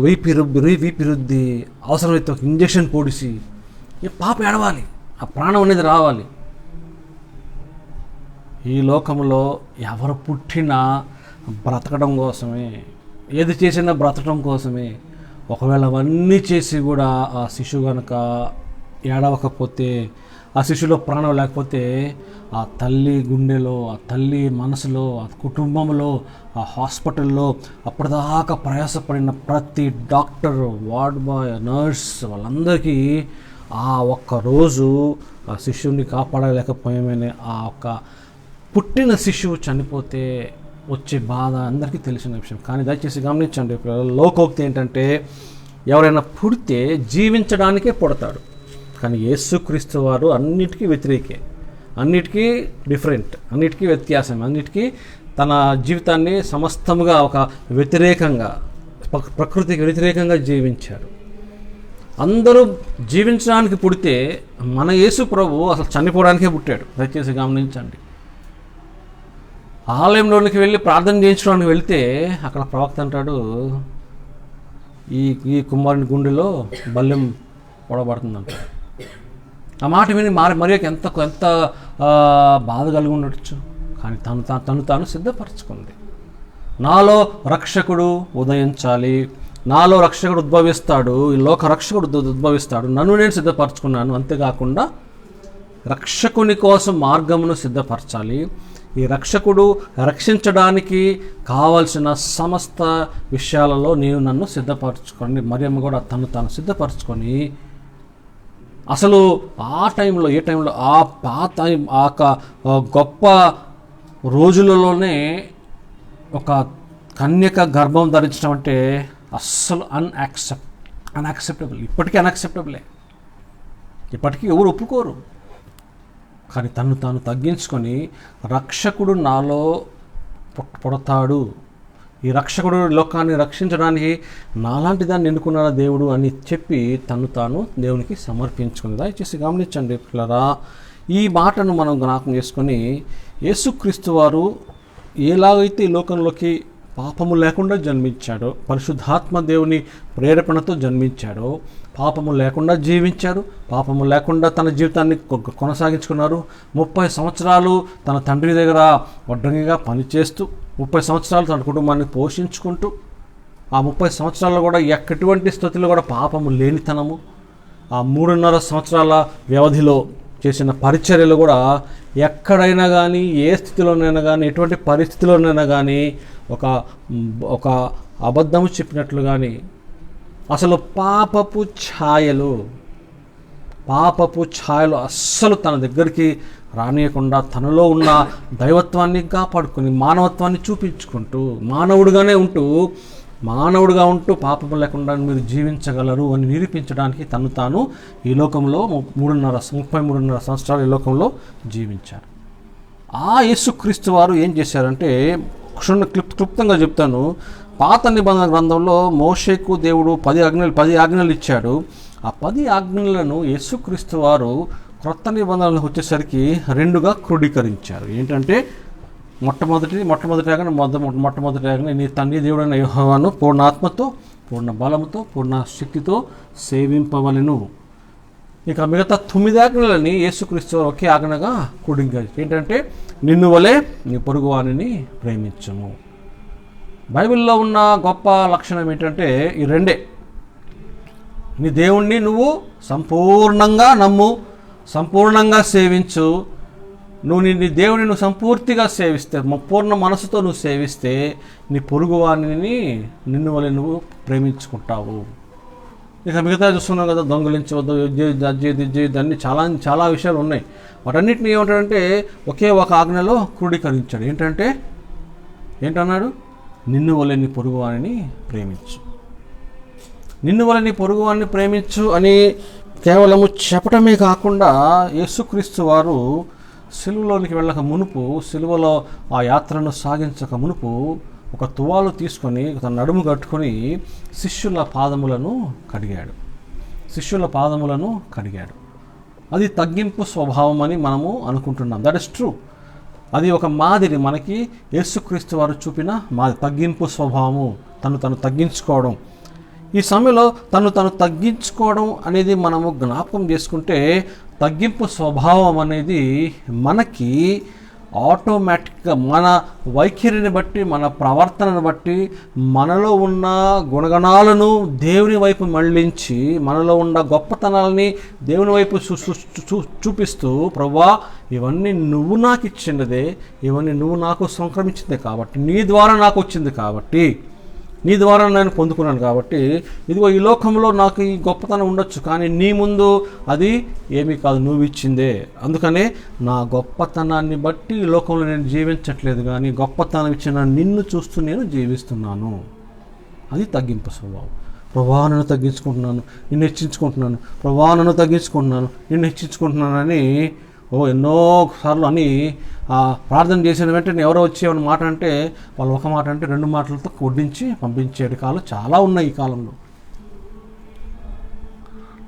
వీపి రుద్ది అవసరమైతే ఒక ఇంజక్షన్ పొడిసి ఈ పాప ఏడవాలి, ఆ ప్రాణం అనేది రావాలి. ఈ లోకంలో ఎవరు పుట్టినా బ్రతకడం కోసమే, ఏది చేసినా బ్రతకడం కోసమే. ఒకవేళ అవన్నీ చేసి కూడా ఆ శిశువు కనుక ఏడవకపోతే, ఆ శిశువులో ప్రాణం లేకపోతే, ఆ తల్లి గుండెలో, ఆ తల్లి మనసులో, ఆ కుటుంబంలో, ఆ హాస్పిటల్లో అప్పటిదాకా ప్రయాసపడిన ప్రతి డాక్టర్, వార్డ్ బాయ్, నర్స్ వాళ్ళందరికీ ఆ ఒక్కరోజు ఆ శిశువుని కాపాడలేకపోయామని, ఆ ఒక్క పుట్టిన శిశువు చనిపోతే వచ్చే బాధ అందరికీ తెలిసిన విషయం. కానీ దయచేసి గమనించండి, లోకోక్తి ఏంటంటే ఎవరైనా పుడితే జీవించడానికే పుడతాడు. కానీ యేసుక్రీస్తు వారు అన్నిటికీ వ్యతిరేకే, అన్నిటికీ డిఫరెంట్, అన్నిటికీ వ్యత్యాసం, అన్నిటికీ తన జీవితాన్ని సమస్తముగా ఒక వ్యతిరేకంగా, ప్రకృతికి వ్యతిరేకంగా జీవించాడు. అందరూ జీవించడానికి పుడితే మన యేసు ప్రభు అసలు చనిపోవడానికే పుట్టాడు. దయచేసి గమనించండి. ఆలయంలోనికి వెళ్ళి ప్రార్థన చేయించడానికి వెళ్తే అక్కడ ప్రవక్త అంటాడు, ఈ కుమారుని గుండెలో బల్లెం పొడబడుతుందంటాడు. ఆ మాట విని మరియకి ఎంత బాధ కలిగి ఉండొచ్చు. కానీ తను తాను సిద్ధపరచుకుంది. నాలో రక్షకుడు ఉదయించాలి, నాలో రక్షకుడు ఉద్భవిస్తాడు, ఈ లోక రక్షకుడు ఉద్భవిస్తాడు, నన్ను నేను సిద్ధపరచుకున్నాను. అంతేకాకుండా రక్షకుని కోసం మార్గమును సిద్ధపరచాలి. ఈ రక్షకుడు రక్షించడానికి కావలసిన సమస్త విషయాలలో నేను నన్ను సిద్ధపరచుకోండి. మరియమ్మ కూడా తాను సిద్ధపరచుకొని అసలు ఆ టైంలో, ఏ టైంలో, ఆ గొప్ప రోజులలోనే ఒక కన్యక గర్భం ధరించడం అంటే అస్సలు అన్యాక్సెప్టబుల్. ఇప్పటికీ అన్యాక్సెప్టబులే, ఇప్పటికీ ఎవరు ఒప్పుకోరు. కానీ తాను తగ్గించుకొని రక్షకుడు నాలో పుడతాడు, ఈ రక్షకుడు లోకాన్ని రక్షించడానికి నాలాంటి దాన్ని ఎన్నుకున్నాడు దేవుడు అని చెప్పి తాను దేవునికి సమర్పించుకుంది. దయచేసి గమనించండి పిల్లరా, ఈ మాటను మనం జ్ఞాపకం చేసుకొని యేసుక్రీస్తు వారు ఎలాగైతే ఈ లోకంలోకి పాపము లేకుండా జన్మించాడో, పరిశుద్ధాత్మ దేవుని ప్రేరేపణతో జన్మించాడో, పాపము లేకుండా జీవించారు, పాపము లేకుండా తన జీవితాన్ని కొనసాగించుకున్నారు. 30 సంవత్సరాలు తన తండ్రి దగ్గర వడ్రంగిగా పనిచేస్తూ, 30 సంవత్సరాలు తన కుటుంబాన్ని పోషించుకుంటూ, ఆ 30 సంవత్సరాల్లో కూడా ఎటువంటి స్థితిలో కూడా పాపము లేనితనము, ఆ 3.5 సంవత్సరాల వ్యవధిలో చేసిన పరిచర్యలు కూడా ఎక్కడైనా కానీ, ఏ స్థితిలోనైనా కానీ, ఎటువంటి పరిస్థితిలోనైనా కానీ ఒక అబద్ధము చెప్పినట్లు కానీ, అసలు పాపపు ఛాయలు అస్సలు తన దగ్గరికి రానియకుండా తనలో ఉన్న దైవత్వాన్ని కాపాడుకొని మానవత్వాన్ని చూపించుకుంటూ మానవుడిగా ఉంటూ పాపము లేకుండా మీరు జీవించగలరు అని నిరూపించడానికి తాను ఈ లోకంలో 33.5 సంవత్సరాలు ఈ లోకంలో జీవించారు. ఆ యేసుక్రీస్తు వారు ఏం చేశారంటే, క్లుప్తంగా చెప్తాను. పాత నిబంధన గ్రంథంలో మోషేకు దేవుడు 10 ఆజ్ఞలు ఇచ్చాడు. ఆ 10 ఆజ్ఞలను యేసుక్రీస్తు వారు క్రొత్త నిబంధనలకు వచ్చేసరికి 2గా క్రోడీకరించారు. ఏంటంటే మొట్టమొదటి ఆజ్ఞ, నీ తండ్రి దేవుడైన యెహోవాను పూర్ణ ఆత్మతో, పూర్ణ బలముతో, పూర్ణ శక్తితో సేవింపవలెను. ఇక మిగతా 9 ఆజ్ఞలని యేసుక్రీస్తు వారు ఒకే ఆజ్ఞగా క్రోడీకరించారు. ఏంటంటే నిన్ను వలె నీ పొరుగువానిని ప్రేమించుము. బైబిల్లో ఉన్న గొప్ప లక్షణం ఏంటంటే ఈ 2. నీ దేవుణ్ణి నువ్వు సంపూర్ణంగా నమ్ము, సంపూర్ణంగా సేవించు. నీ దేవుని నువ్వు సంపూర్తిగా సేవిస్తే, పూర్ణ మనసుతో నువ్వు సేవిస్తే, నీ పొరుగువాణిని నిన్ను వలె నువ్వు ప్రేమించుకుంటావు. ఇక మిగతా చూస్తున్నావు కదా, దొంగలించవద్దు, అన్ని చాలా విషయాలు ఉన్నాయి. వాటన్నిటిని ఏమంటాడంటే ఒకే ఒక ఆజ్ఞలో క్రోడీకరించాడు. ఏంటన్నాడు? నిన్ను వలె నీ పొరుగువాణిని ప్రేమించు. నిన్ను వలె నీ పొరుగువాణిని ప్రేమించు అని కేవలము చెప్పటమే కాకుండా యేసుక్రీస్తు వారు సిలువలోనికి వెళ్ళక మునుపు, సిలువలో ఆ యాత్రను సాగించక మునుపు ఒక తువాలు తీసుకొని తన నడుము కట్టుకొని శిష్యుల పాదములను కడిగాడు. శిష్యుల పాదములను కడిగాడు. అది తగ్గింపు స్వభావం అని మనము అనుకుంటున్నాం. That is true. అది ఒక మాదిరి, మనకి యేసుక్రీస్తు వారు చూపిన మాదిరి, తగ్గింపు స్వభావము, తను తగ్గించుకోవడం. ఈ సమయంలో తను తగ్గించుకోవడం అనేది మనము జ్ఞాపకం చేసుకుంటే, తగ్గింపు స్వభావం అనేది మనకి ఆటోమేటిక్గా మన వైఖరిని బట్టి, మన ప్రవర్తనను బట్టి, మనలో ఉన్న గుణగణాలను దేవుని వైపు మళ్ళించి, మనలో ఉన్న గొప్పతనాలని దేవుని వైపు చూపిస్తూ, ప్రభువా ఇవన్నీ నువ్వు నాకు ఇచ్చినదే, ఇవన్నీ నువ్వు నాకు సంక్రమించిందే కాబట్టి, నీ ద్వారా నాకు వచ్చింది కాబట్టి, నీ ద్వారా నేను పొందుకున్నాను కాబట్టి, ఇదిగో ఈ లోకంలో నాకు ఈ గొప్పతనం ఉండొచ్చు, కానీ నీ ముందు అది ఏమీ కాదు, నువ్వు ఇచ్చిందే. అందుకనే నా గొప్పతనాన్ని బట్టి ఈ లోకంలో నేను జీవించట్లేదు, కానీ గొప్పతనం ఇచ్చిన నిన్ను చూస్తూ నేను జీవిస్తున్నాను. అది తగ్గింపు స్వభావం. ప్రభువా నన్ను తగ్గించుకుంటున్నాను, నిన్ను హెచ్చించుకుంటున్నాను, ప్రభువా నన్ను తగ్గించుకుంటున్నాను, నిన్ను హెచ్చించుకుంటున్నానని ఎన్నోసార్లు అని ప్రార్థన చేసిన వెంటనే ఎవరో వచ్చి ఏమైనా మాట అంటే, వాళ్ళు ఒక మాట అంటే 2 మాటలతో వడ్డించి పంపించే కాలం చాలా ఉన్నాయి ఈ కాలంలో.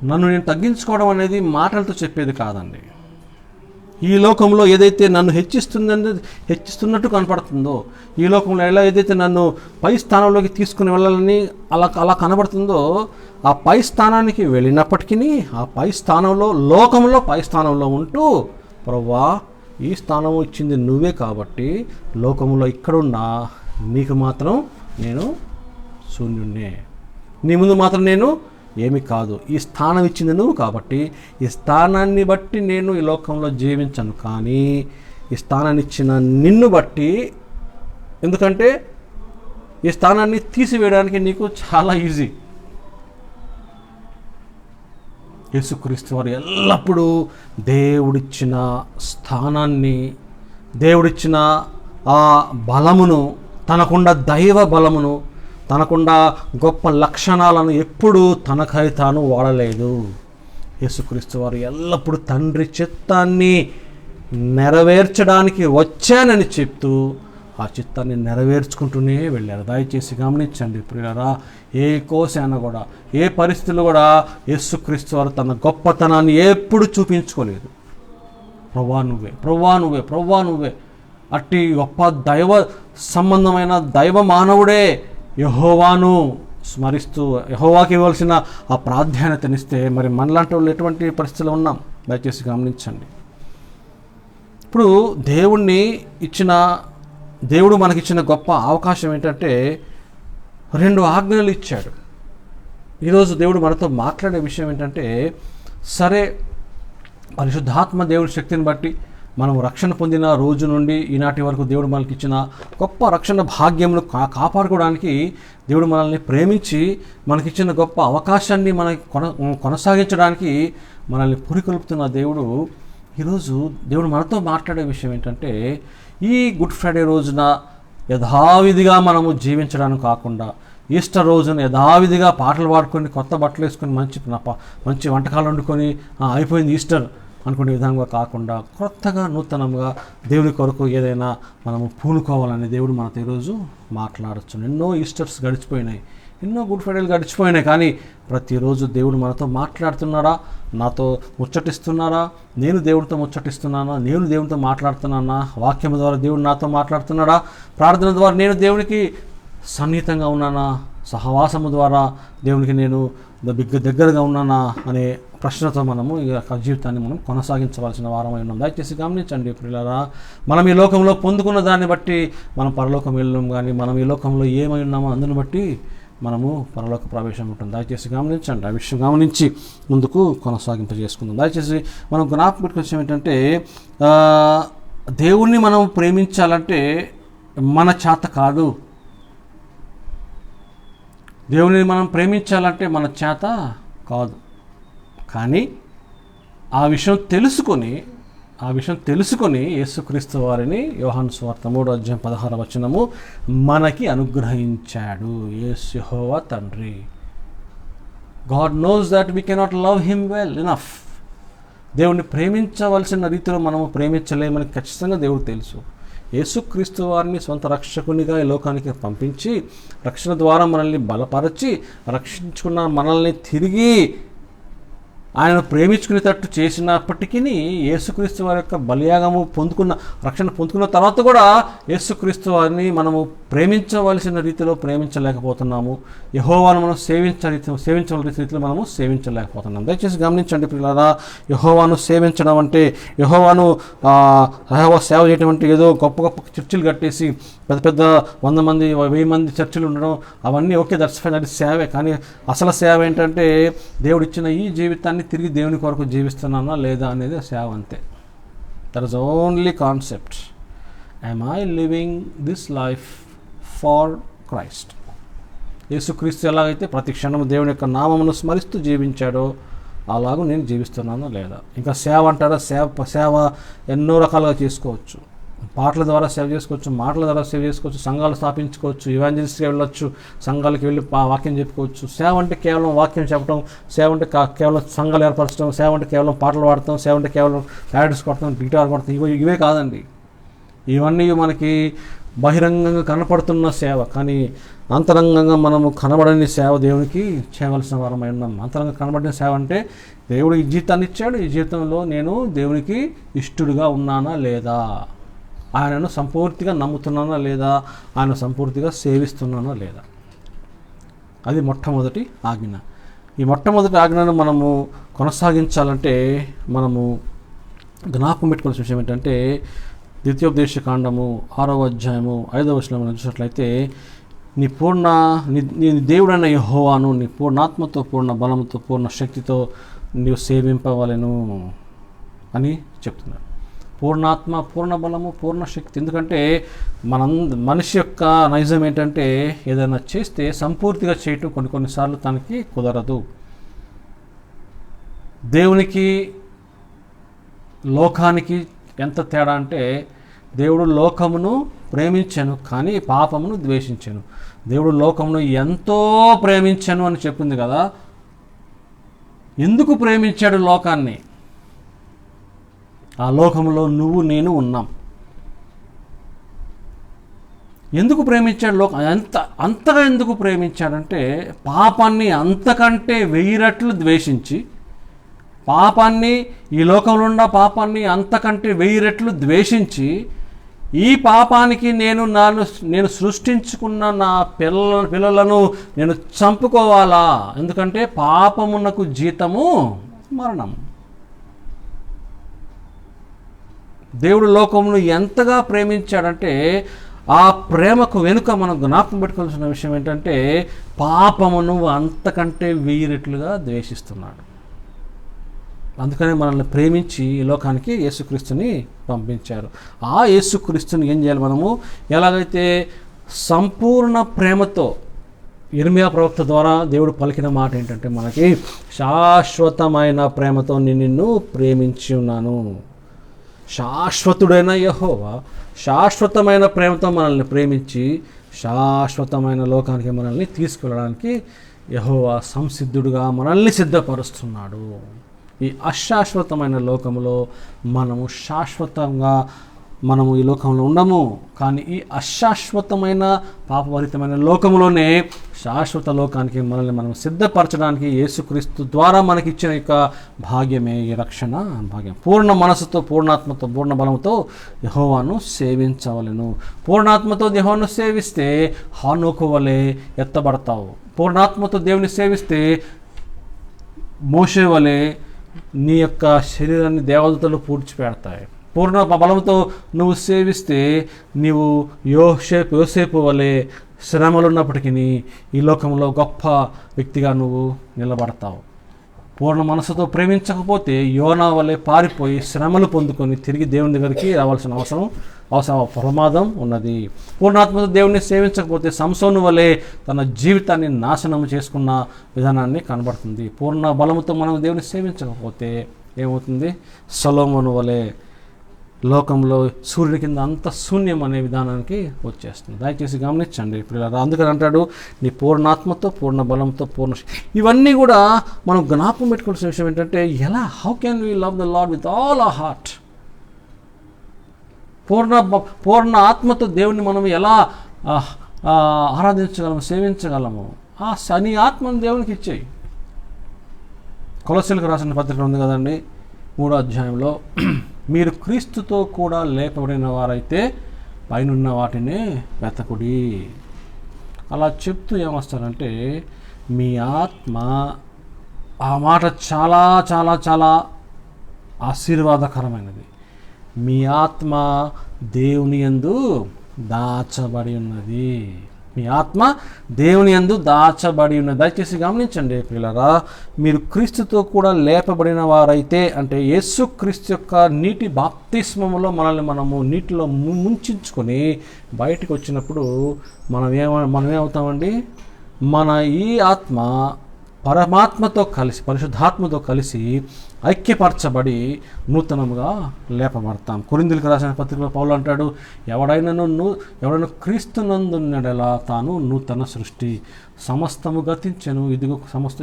నన్ను నేను తగ్గించుకోవడం అనేది మాటలతో చెప్పేది కాదండి. ఈ లోకంలో ఏదైతే నన్ను హెచ్చిస్తున్నట్టు కనపడుతుందో, ఈ లోకంలో ఎలా ఏదైతే నన్ను పై స్థానంలోకి తీసుకుని వెళ్ళాలని అలా కనబడుతుందో, ఆ పై స్థానానికి వెళ్ళినప్పటికీ ఆ పై స్థానంలో, లోకంలో పై స్థానంలో ఉంటూ, ప్రభువా ఈ స్థానం ఇచ్చింది నువ్వే కాబట్టి, లోకంలో ఇక్కడున్నా నీకు మాత్రం నేను శూన్యున్నే, నీ ముందు మాత్రం నేను ఏమి కాదు, ఈ స్థానం ఇచ్చింది నువ్వు కాబట్టి, ఈ స్థానాన్ని బట్టి నేను ఈ లోకంలో జీవించను, కానీ ఈ స్థానాన్ని ఇచ్చిన నిన్ను బట్టి, ఎందుకంటే ఈ స్థానాన్ని తీసివేయడానికి నీకు చాలా ఈజీ. యేసుక్రీస్తు వారు ఎల్లప్పుడూ దేవుడిచ్చిన స్థానాన్ని, దేవుడిచ్చిన ఆ బలమును, తనకుండా దైవ బలమును, తనకుండా గొప్ప లక్షణాలను ఎప్పుడూ తనకై తాను వాడలేదు. యేసుక్రీస్తు వారు ఎల్లప్పుడూ తండ్రి చిత్తాన్ని నెరవేర్చడానికి వచ్చానని చెప్తూ ఆ చిత్తాన్ని నెరవేర్చుకుంటూనే వెళ్ళారు. దయచేసి గమనించండి ప్రియులారా, ఏ కోశాన కూడా, ఏ పరిస్థితుల్లో కూడా యేసుక్రీస్తు వారు తన గొప్పతనాన్ని ఎప్పుడు చూపించుకోలేదు. ప్రభువా నువ్వే, ప్రభువా నువ్వే, ప్రభువా నువ్వే. అట్టి గొప్ప దైవ సంబంధమైన దైవ మానవుడే యెహోవాను స్మరిస్తూ యెహోవాకి ఇవ్వాల్సిన ఆ ప్రాధాన్యతనిస్తే, మరి మనలాంటి వాళ్ళు ఎటువంటి పరిస్థితుల్లో ఉన్నాం? దయచేసి గమనించండి. ఇప్పుడు దేవుడు మనకిచ్చిన గొప్ప అవకాశం ఏంటంటే, 2 ఆజ్ఞలు ఇచ్చాడు. ఈరోజు దేవుడు మనతో మాట్లాడే విషయం ఏంటంటే, సరే పరిశుద్ధాత్మ దేవుడి శక్తిని బట్టి మనం రక్షణ పొందిన రోజు నుండి ఈనాటి వరకు దేవుడు మనకి ఇచ్చిన గొప్ప రక్షణ భాగ్యమును కాపాడుకోవడానికి, దేవుడు మనల్ని ప్రేమించి మనకిచ్చిన గొప్ప అవకాశాన్ని కొనసాగించడానికి మనల్ని పురికొల్పుతున్న దేవుడు, ఈరోజు దేవుడు మనతో మాట్లాడే విషయం ఏంటంటే, ఈ గుడ్ ఫ్రైడే రోజున యథావిధిగా మనము జీవించడానికి కాకుండా, ఈస్టర్ రోజున యథావిధిగా పాటలు పాడుకొని, కొత్త బట్టలు వేసుకొని, మంచి వంటకాలు వండుకొని అయిపోయింది ఈస్టర్ అనుకునే విధంగా కాకుండా, కొత్తగా నూతనంగా దేవుని కొరకు ఏదైనా మనము పూనుకోవాలని దేవుడు మనతో ఈరోజు మాట్లాడచ్చు. ఎన్నో ఈస్టర్స్ గడిచిపోయినాయి, ఎన్నో గుడ్ ఫ్రైడేలు గడిచిపోయినాయి, కానీ ప్రతిరోజు దేవుడు మనతో మాట్లాడుతున్నాడా? నాతో ముచ్చటిస్తున్నారా? నేను దేవుడితో ముచ్చటిస్తున్నానా? నేను దేవుడితో మాట్లాడుతున్నానా? వాక్యం ద్వారా దేవుడు నాతో మాట్లాడుతున్నాడా? ప్రార్థన ద్వారా నేను దేవునికి సన్నిహితంగా ఉన్నానా? సహవాసము ద్వారా దేవునికి నేను దగ్గరగా ఉన్నానా అనే ప్రశ్నతో మనము ఈ జీవితాన్ని మనం కొనసాగించవలసిన వారమై ఉన్నాం. దయచేసి గమనించండి ప్రియులారా, మనం ఈ లోకంలో పొందుకున్న దాన్ని బట్టి మనం పరలోకం వెళ్ళాం, కానీ మనం ఈ లోకంలో ఏమై ఉన్నామో అందుని బట్టి మనము పరలోక ప్రవేశం ఉంటుంది. దయచేసి గమనించండి. ఆ విషయం గమనించి ముందుకు కొనసాగింపజేసుకుందాం. దయచేసి మనం జ్ఞాపకం పెట్టుకునే విషయం ఏంటంటే, దేవుణ్ణి మనం ప్రేమించాలంటే మన చేత కాదు. దేవుని మనం ప్రేమించాలంటే మన చేత కాదు, కానీ ఆ విషయం తెలుసుకొని యేసుక్రీస్తు వారిని యోహాను సువార్త 3:16 మనకి అనుగ్రహించాడు. యెహోవా తండ్రి, God knows that we cannot love him well enough. దేవుణ్ణి ప్రేమించవలసిన రీతిలో మనము ప్రేమించలేమని ఖచ్చితంగా దేవుడు తెలుసు. యేసుక్రీస్తు వారిని సొంత రక్షకునిగా ఈ లోకానికి పంపించి, రక్షణ ద్వారా మనల్ని బలపరచి, రక్షించుకున్న మనల్ని తిరిగి ఆయన ప్రేమించుకునేటట్టు చేసినప్పటికీ యేసుక్రీస్తు వారి యొక్క బలియాగము రక్షణ పొందుకున్న తర్వాత కూడా యేసుక్రీస్తు వారిని మనము ప్రేమించవలసిన రీతిలో ప్రేమించలేకపోతున్నాము. యెహోవాను మనం సేవించవలసిన రీతిలో మనము సేవించలేకపోతున్నాం. దయచేసి గమనించండి ప్రియులారా, యెహోవాను సేవించడం అంటే యెహోవాను సేవ చేయడం అంటే ఏదో గొప్ప గొప్ప చర్చిలు కట్టేసి పెద్ద పెద్ద 100 మంది 1000 మంది చర్చిలు ఉండడం అవన్నీ ఓకే, దట్స్ ఫైన్, అది సేవే. కానీ అసలు సేవ ఏంటంటే దేవుడు ఇచ్చిన ఈ జీవితాన్ని తిరిగి దేవుని కొరకు జీవిస్తున్నానా లేదా అనేది సేవ అంతే. That is only concept. Am I living this life far Christ? యేసుక్రీస్తు ఎలాగైతే ప్రతి క్షణం దేవుని యొక్క నామమును స్మరిస్తూ జీవించాడో అలాగూ నేను జీవిస్తున్నానా లేదా? ఇంకా సేవ అంటారా? సేవ ఎన్నో రకాలుగా చేసుకోవచ్చు. పాటల ద్వారా సేవ చేసుకోవచ్చు, మాటల ద్వారా సేవ చేసుకోవచ్చు, సంఘాలు స్థాపించుకోవచ్చు, ఇవాంజలిస్ట్గా వెళ్ళొచ్చు, సంఘాలకు వెళ్ళి వాక్యం చెప్పుకోవచ్చు. సేవ అంటే కేవలం వాక్యం చెప్పడం, సేవ అంటే కేవలం సంఘాలు ఏర్పరచడం, సేవ అంటే కేవలం పాటలు పాడటం, సేవ అంటే కేవలం ప్యాడ్స్ కొడతాం, గిటార్ కొడతాం, ఇవే కాదండి. ఇవన్నీ మనకి బహిరంగంగా కనపడుతున్న సేవ, కానీ అంతరంగంగా మనము కనబడని సేవ దేవునికి చేయవలసిన వారమై ఉన్నాం. అంతరంగంగా కనబడిన సేవ అంటే దేవుడు ఈ జీవితాన్ని ఇచ్చాడు, ఈ జీవితంలో నేను దేవునికి ఇష్టడుగా ఉన్నానా లేదా, ఆయనను సంపూర్తిగా నమ్ముతున్నానా లేదా, ఆయన సంపూర్తిగా సేవిస్తున్నానా లేదా, అది మొట్టమొదటి ఆజ్ఞ. ఈ మొట్టమొదటి ఆజ్ఞను మనము కొనసాగించాలంటే మనము జ్ఞాపకం పెట్టుకోవాల్సిన విషయం ఏంటంటే ద్వితీయోపదేశ కాండము 6వ అధ్యాయము 5వ వచనం చూసినట్లయితే నీ దేవుడైన యెహోవాను నీ పూర్ణాత్మతో, పూర్ణ బలముతో, పూర్ణ శక్తితో నీవు సేవింపవలెను అని చెప్తున్నాడు. పూర్ణాత్మ, పూర్ణ బలము, పూర్ణ శక్తి. ఎందుకంటే మనిషి యొక్క నైజం ఏంటంటే ఏదైనా చేస్తే సంపూర్తిగా చేయటం కొన్నిసార్లు తనకి కుదరదు. దేవునికి లోకానికి ఎంత తేడా అంటే దేవుడు లోకమును ప్రేమించెను కానీ పాపమును ద్వేషించెను. దేవుడు లోకమును ఎంతో ప్రేమించెను అని చెప్పింది కదా. ఎందుకు ప్రేమించాడు లోకాన్ని? ఆ లోకంలో నువ్వు నేను ఉన్నాం. ఎందుకు ప్రేమించాడు అంతగా ఎందుకు ప్రేమించాడంటే పాపాన్ని అంతకంటే 1000 రెట్లు ద్వేషించి, పాపాన్ని ఈ లోకంలో ఉన్న పాపాన్ని అంతకంటే 1000 రెట్లు ద్వేషించి, ఈ పాపానికి నేను సృష్టించుకున్న నా పిల్లలను నేను చంపుకోవాలా? ఎందుకంటే పాపమునకు జీతము మరణం. దేవుడు లోకమును ఎంతగా ప్రేమించాడంటే ఆ ప్రేమకు వెనుక మనం జ్ఞాపకం పెట్టుకోవాల్సిన విషయం ఏంటంటే పాపమును అంతకంటే 1000 రెట్లుగా ద్వేషిస్తున్నాడు. అందుకనే మనల్ని ప్రేమించి ఈ లోకానికి యేసుక్రీస్తుని పంపించారు. ఆ యేసుక్రీస్తుని ఏం చేయాలి మనము? ఎలాగైతే సంపూర్ణ ప్రేమతో ఇర్మియా ప్రవక్త ద్వారా దేవుడు పలికిన మాట ఏంటంటే మనకి శాశ్వతమైన ప్రేమతో నిన్ను ప్రేమించి ఉన్నాను. శాశ్వతుడైన యెహోవా శాశ్వతమైన ప్రేమతో మనల్ని ప్రేమించి శాశ్వతమైన లోకానికి మనల్ని తీసుకెళ్ళడానికి యెహోవా సంసిద్ధుడుగా మనల్ని సిద్ధపరుస్తున్నాడు. ఈ అశాశ్వతమైన లోకంలో మనము ఈ లోకంలో ఉండము. కానీ ఈ అశాశ్వతమైన పాపభరితమైన లోకంలోనే శాశ్వత లోకానికి మనల్ని మనం సిద్ధపరచడానికి యేసుక్రీస్తు ద్వారా మనకి ఇచ్చిన యొక్క భాగ్యమే ఈ రక్షణ భాగ్యం. పూర్ణ మనసుతో, పూర్ణాత్మతో, పూర్ణ బలంతో యెహోవాను సేవించవలెను. పూర్ణాత్మతో యెహోవాను సేవిస్తే హానోకు వలె ఎత్తబడతావు. పూర్ణాత్మతో దేవుని సేవిస్తే మోషే వలె నీ యొక్క శరీరాన్ని దేవదూతలు పూడ్చిపెడతాయి. పూర్ణ బలంతో నువ్వు సేవిస్తే నీవు యోసేపు వలె శ్రమలున్నప్పటికీ ఈ లోకంలో గొప్ప వ్యక్తిగా నువ్వు నిలబడతావు. పూర్ణ మనసుతో ప్రేమించకపోతే యోనా వలె పారిపోయి శ్రమలు పొందుకొని తిరిగి దేవుని దగ్గరికి రావాల్సిన అవసరం ప్రమాదం ఉన్నది. పూర్ణాత్మతో దేవుణ్ణి సేవించకపోతే సంసోను వలె తన జీవితాన్ని నాశనం చేసుకున్న విధానాన్ని కనబడుతుంది. పూర్ణ బలముతో మనం దేవుని సేవించకపోతే ఏమవుతుంది? సొలొమోను వలె లోకంలో సూర్యుడి కింద అంత శూన్యం అనే విధానానికి వచ్చేస్తుంది. దయచేసి గమనించండి పిల్లలు. అందుకని అంటాడు నీ పూర్ణాత్మతో, పూర్ణ బలంతో, ఇవన్నీ కూడా మనం జ్ఞాపకం పెట్టుకోవాల్సిన విషయం ఏంటంటే how can we love the Lord with all our heart? పూర్ణ ఆత్మతో దేవుని మనం ఎలా ఆరాధించగలము, సేవించగలము? నీ ఆత్మను దేవునికి ఇచ్చేయి. కొలస్సీలకు రాసిన పత్రిక ఉంది కదండి, 3వ అధ్యాయంలో మీరు క్రీస్తుతో కూడా లేపబడిన వారైతే పైనున్న వాటినే వెతకుడి. అలా చెప్తూ ఏమొస్తారంటే మీ ఆత్మ, ఆ మాట చాలా చాలా చాలా ఆశీర్వాదకరమైనది. మీ ఆత్మ దేవుని యందు దాచబడి ఉన్నది. మీ ఆత్మ దేవుని యందు దాచబడి ఉన్నది. దయచేసి గమనించండి పిల్లరా, మీరు క్రీస్తుతో కూడా లేపబడిన వారైతే అంటే యేసు క్రీస్తు యొక్క నీటి బాప్తిస్మములో మనల్ని మనము నీటిలో ముంచుకొని బయటికి వచ్చినప్పుడు మనం ఏమవుతామండి? మన ఈ ఆత్మ పరమాత్మతో కలిసి, పరిశుద్ధాత్మతో కలిసి ఐక్యపరచబడి నూతనముగా లేపబడతాం. కొరింథీయులకు రాసిన పత్రికలో పౌలు అంటాడు, ఎవడైనా క్రీస్తునందున్నడలా తాను నూతన సృష్టి, సమస్తము గతించెను, ఇదిగో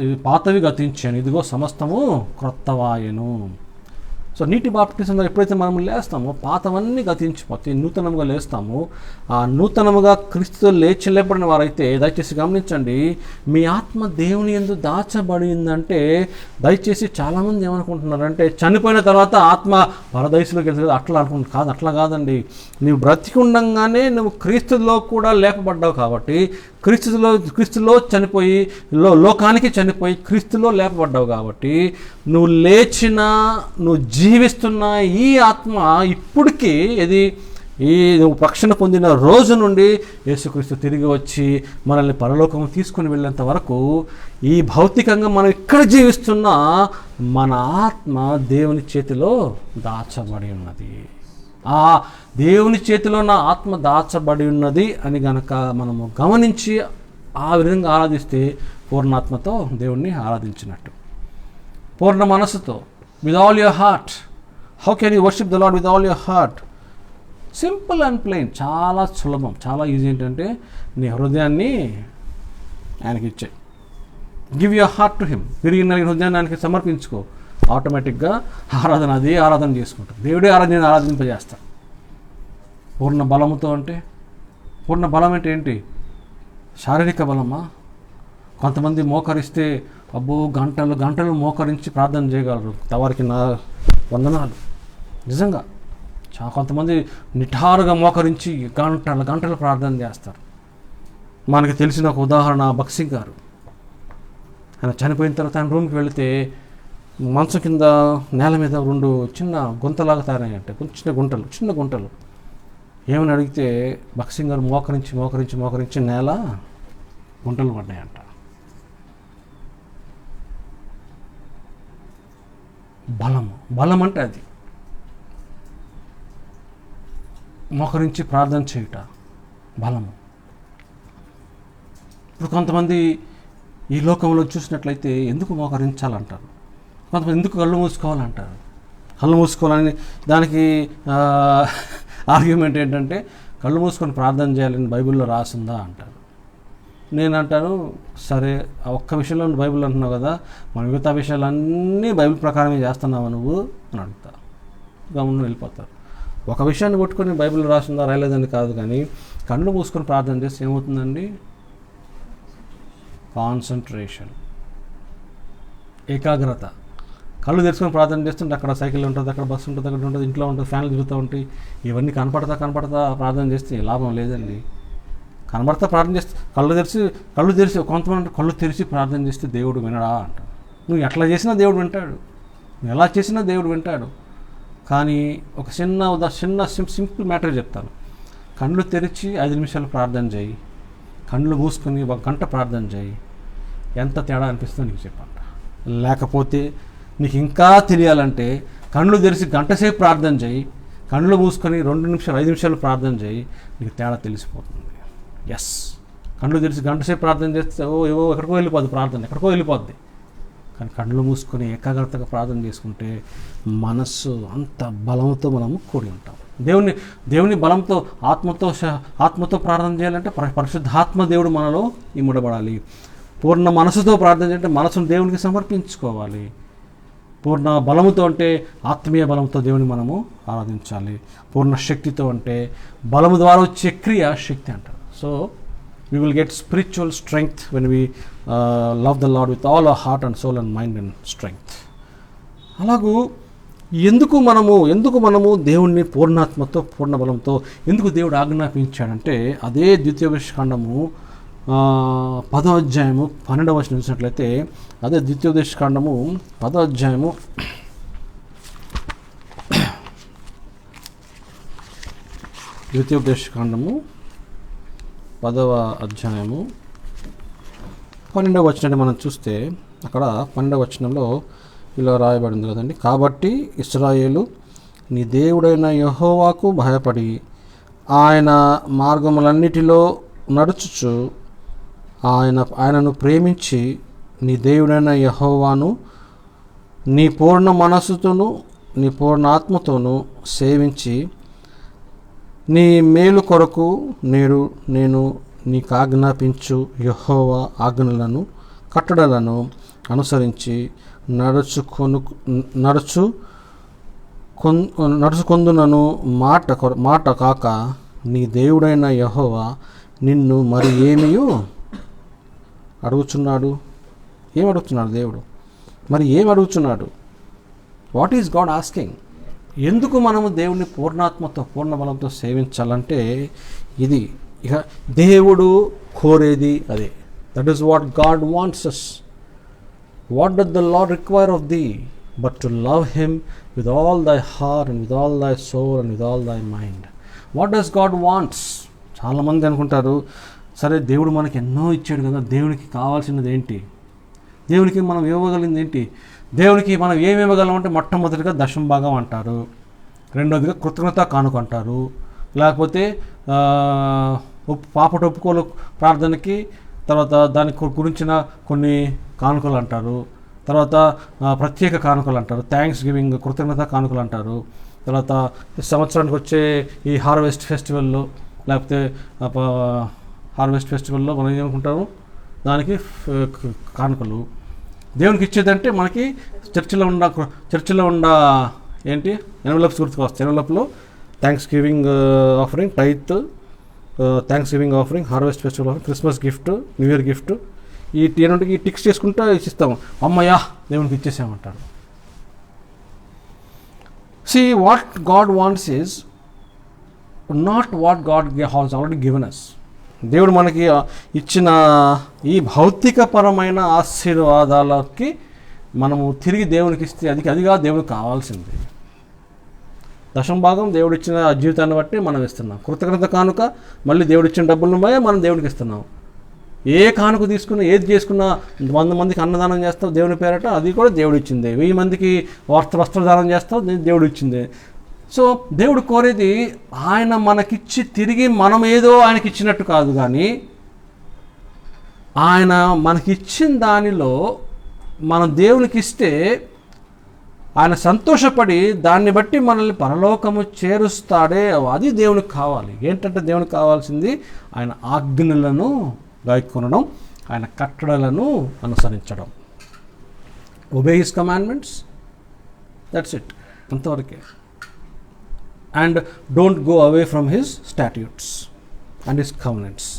ఇది పాతవి గతించాను, ఇదిగో సమస్తము క్రొత్తవాయెను. సో నీటి బాప్తిజంలో ఎప్పుడైతే మనం లేస్తామో పాతవన్నీ గతించిపోతే నూతనముగా లేస్తామో, ఆ నూతనముగా క్రీస్తుతో లేపబడిన వారైతే దయచేసి గమనించండి, మీ ఆత్మ దేవుని యందు దాచబడిందంటే దయచేసి చాలామంది ఏమనుకుంటున్నారంటే చనిపోయిన తర్వాత ఆత్మ పరదైసులోకి వెళ్తుంది అట్లా అనుకుంటున్నారు. కాదు, అట్లా కాదండి. నువ్వు బ్రతికి ఉండంగానే నువ్వు క్రీస్తులో కూడా లేపబడ్డావు కాబట్టి, క్రీస్తులో చనిపోయి లోకానికి చనిపోయి క్రీస్తులో లేపబడ్డావు కాబట్టి, నువ్వు లేచినా నువ్వు జీవిస్తున్న ఈ ఆత్మ ఇప్పటికీ నువ్వు రక్షణ పొందిన రోజు నుండి యేసుక్రీస్తు తిరిగి వచ్చి మనల్ని పరలోకం తీసుకుని వెళ్ళేంత వరకు ఈ భౌతికంగా మనం ఇక్కడ జీవిస్తున్న మన ఆత్మ దేవుని చేతిలో దాచబడి ఉన్నది. ఆ దేవుని చేతిలో నా ఆత్మ దాచబడి ఉన్నది అని గనక మనము గమనించి ఆ విధంగా ఆరాధిస్తే పూర్ణాత్మతో దేవుణ్ణి ఆరాధించినట్టు. పూర్ణ మనసుతో, with all your heart. How can you worship the Lord with all your heart? Simple and plain, చాలా సులభం, చాలా ఈజీ. ఏంటంటే నీ హృదయాన్ని ఆయనకి ఇచ్చే, give your heart to him. విరిగిన హృదయాన్ని ఆయనకి సమర్పించుకో. ఆటోమేటిక్గా ఆరాధన చేసుకుంటాం. దేవుడే ఆరాధింపజేస్తాం పూర్ణ బలముతో. అంటే పూర్ణ బలం అంటే ఏంటి? శారీరక బలమా? కొంతమంది మోకరిస్తే అబ్బో గంటలు గంటలు మోకరించి ప్రార్థన చేయగలరు. వారికి నా వందనాలు. నిజంగా కొంతమంది నిఠారుగా మోకరించి గంటలు గంటలు ప్రార్థన చేస్తారు. మనకి తెలిసిన ఒక ఉదాహరణ భగత్ సింగ్ గారు. ఆయన చనిపోయిన తర్వాత ఆయన రూమ్కి వెళితే మంచం కింద నేల మీద 2 చిన్న గుంతలాగా తయారయ్యాయంటే, చిన్న గుంటలు. ఏమని అడిగితే భగత్ సింగ్ గారు మోకరించి నేల గుంటలు పడ్డాయంట. బలం అంటే అది మోకరించి ప్రార్థన చేయుట బలము. ఇప్పుడు కొంతమంది ఈ లోకంలో చూసినట్లయితే ఎందుకు మోకరించాలంటారు, కొంతమంది ఎందుకు కళ్ళు మూసుకోవాలంటారు. కళ్ళు మూసుకోవాలని దానికి ఆర్గ్యుమెంట్ ఏంటంటే కళ్ళు మూసుకొని ప్రార్థన చేయాలని బైబిల్లో రాసిందా అంటారు. నేను అంటాను, సరే ఒక్క విషయంలో బైబిల్ అంటున్నావు కదా, మన మిగతా విషయాలన్నీ బైబిల్ ప్రకారమే చేస్తున్నావా నువ్వు అని అడుగుతా. గమనం వెళ్ళిపోతారు. ఒక విషయాన్ని కొట్టుకొని బైబిల్ రాసిందా రాయలేదని కాదు, కానీ కళ్ళు మూసుకొని ప్రార్థన చేస్తే ఏమవుతుందండి? కాన్సన్ట్రేషన్, ఏకాగ్రత. కళ్ళు తెరుచుకొని ప్రార్థన చేస్తుంటే అక్కడ సైకిల్ ఉంటుంది, అక్కడ బస్సు ఉంటుంది, అక్కడ ఉంటుంది, ఇంట్లో ఉంటుంది, ఫ్యాన్లు తిరుగుతూ ఉంటాయి. ఇవన్నీ కనపడతా ప్రార్థన చేస్తే లాభం లేదండి. కనబడతా ప్రార్థన చేస్తే కళ్ళు తెరిచి కొంతమంది కళ్ళు తెరిచి ప్రార్థన చేస్తే దేవుడు వినడా అంటారు. నువ్వు ఎట్లా చేసినా దేవుడు వింటాడు, నువ్వు ఎలా చేసినా దేవుడు వింటాడు. కానీ ఒక చిన్న సింపుల్ మ్యాటర్ చెప్తాను. కళ్ళు తెరిచి 5 నిమిషాలు ప్రార్థన చేయి, కళ్ళు మూసుకొని 1 గంట ప్రార్థన చేయి, ఎంత తేడా అనిపిస్తుందో నీకు చెప్పంట. లేకపోతే నీకు ఇంకా తెలియాలంటే కళ్ళు తెరిచి గంట సేపు ప్రార్థన చేయి, కళ్ళు మూసుకొని 2 నిమిషాలు 5 నిమిషాలు ప్రార్థన చేయి, నీకు తేడా తెలిసిపోతుంది. ఎస్, కళ్ళు తెరిచి గంట సేపు ప్రార్థన చేస్తే ఎక్కడికో వెళ్ళిపోద్ది ప్రార్థన, ఎక్కడికో వెళ్ళిపోద్ది. కానీ కళ్ళు మూసుకొని ఏకాగ్రతగా ప్రార్థన చేసుకుంటే మనస్సు అంత బలంతో మనము కూడి ఉంటాం. దేవుని బలంతో ఆత్మతో ప్రార్థన చేయాలంటే పరిశుద్ధాత్మ దేవుడు మనలో ఇముడబడాలి. పూర్ణ మనసుతో ప్రార్థన చేయాలంటే మనసును దేవునికి సమర్పించుకోవాలి. పూర్ణ బలముతో అంటే ఆత్మీయ బలంతో దేవుని మనము ఆరాధించాలి. పూర్ణ శక్తితో అంటే బలము ద్వారా వచ్చే క్రియ శక్తి అంటారు. So we will get spiritual strength when we love the Lord with all our heart and soul and mind and strength. అలాగూ ఎందుకు మనము దేవుణ్ణి పూర్ణాత్మతో పూర్ణ బలంతో ఎందుకు దేవుడు ఆజ్ఞాపించాడంటే అదే ద్వితీయోపదేశకాండము 10వ అధ్యాయము 12వ వచనం చూసినట్లయితే అదే ద్వితీయోపదేశకాండము 10వ అధ్యాయము 10వ అధ్యాయము 12వ వచనాన్ని మనం చూస్తే అక్కడ 12వ వచనంలో ఇలా రాయబడింది కదండి. కాబట్టి ఇశ్రాయేలు నీ దేవుడైన యెహోవాకు భయపడి ఆయన మార్గములన్నిటిలో నడుచుచు ఆయనను ప్రేమించి నీ దేవుడైన యెహోవాను నీ పూర్ణ మనస్సుతోనూ నీ పూర్ణ ఆత్మతోనూ సేవించి నీ మేలు కొరకు నేను నీకు ఆజ్ఞాపించు యెహోవా ఆజ్ఞలను కట్టడలను అనుసరించి నడుచుకొందునను మాట కాక నీ దేవుడైన యెహోవా నిన్ను మరి అడుగుచున్నాడు. ఏం అడుగుతున్నాడు దేవుడు? మరి ఏం అడుగుతున్నాడు? What is God asking? ఎందుకు మనము దేవుని పూర్ణాత్మతో పూర్ణ బలంతో సేవించాలంటే ఇది ఇక దేవుడు కోరేది అదే. That is what God wants us. What does the Lord require of thee but to love him with all thy heart and with all thy soul and with all thy mind. What does God wants? చాలామంది అనుకుంటారు, సరే దేవుడు మనకి ఎన్నో ఇచ్చాడు కదా, దేవునికి కావాల్సినది ఏంటి, దేవునికి మనం ఇవ్వగలిగింది ఏంటి, దేవునికి మనం ఏమి ఇవ్వగలమంటే మొట్టమొదటిగా దశమ భాగం అంటారు, రెండోదిగా కృతజ్ఞత కానుక అంటారు, లేకపోతే పాపట ఒప్పుకోలు ప్రార్థనకి తర్వాత దాని గురించిన కొన్ని కానుకలు అంటారు, తర్వాత ప్రత్యేక కానుకలు అంటారు, థ్యాంక్స్ గివింగ్ కృతజ్ఞత కానుకలు అంటారు, తర్వాత సంవత్సరానికి వచ్చే ఈ హార్వెస్ట్ ఫెస్టివల్లో లేకపోతే హార్వెస్ట్ ఫెస్టివల్లో మనం ఏమనుకుంటాము దానికి కానుకలు. దేవునికి ఇచ్చేదంటే మనకి చర్చిలో ఉన్న ఏంటి ఎన్వలప్స్ గుర్తుకొస్తాయి. ఎన్వలప్లో thanksgiving offering, tithe, thanksgiving offering, harvest festival offering, Christmas gift, new year gift, ఈ టిక్స్ చేసుకుంటా ఇచ్చిస్తాము. అమ్మయ్యా దేవునికి ఇచ్చేసామంటారు. See, what God wants is not what God has already given us. దేవుడు మనకి ఇచ్చిన ఈ భౌతికపరమైన ఆశీర్వాదాలకి మనము తిరిగి దేవునికి ఇస్తే అదిగా దేవునికి కావాల్సింది. దశమ భాగం దేవుడు ఇచ్చిన జీవితాన్ని బట్టి మనం ఇస్తున్నాం. కృతజ్ఞత కానుక మళ్ళీ దేవుడు ఇచ్చిన డబ్బులను బట్టి మనం దేవునికి ఇస్తున్నాం. ఏ కానుక తీసుకున్నా ఏది చేసుకున్నా 100 మందికి అన్నదానం చేస్తావు దేవుని పేరట, అది కూడా దేవుడు ఇచ్చిందే. 1000 మందికి వస్త్రదానం చేస్తావు, దేవుడు ఇచ్చిందే. సో దేవుడు కోరేది ఆయన మనకిచ్చి తిరిగి మనం ఏదో ఆయనకి ఇచ్చినట్టు కాదు, కానీ ఆయన మనకిచ్చిన దానిలో మనం దేవునికి ఇస్తే ఆయన సంతోషపడి దాన్ని బట్టి మనల్ని పరలోకము చేరుస్తాడే, అది దేవునికి కావాలి. ఏంటంటే దేవునికి కావాల్సింది ఆయన ఆజ్ఞలను గాయకొనడం, ఆయన కట్టడలను అనుసరించడం. Obey his commandments, that's it, అంతవరకే. And don't go away from his statutes and his covenants.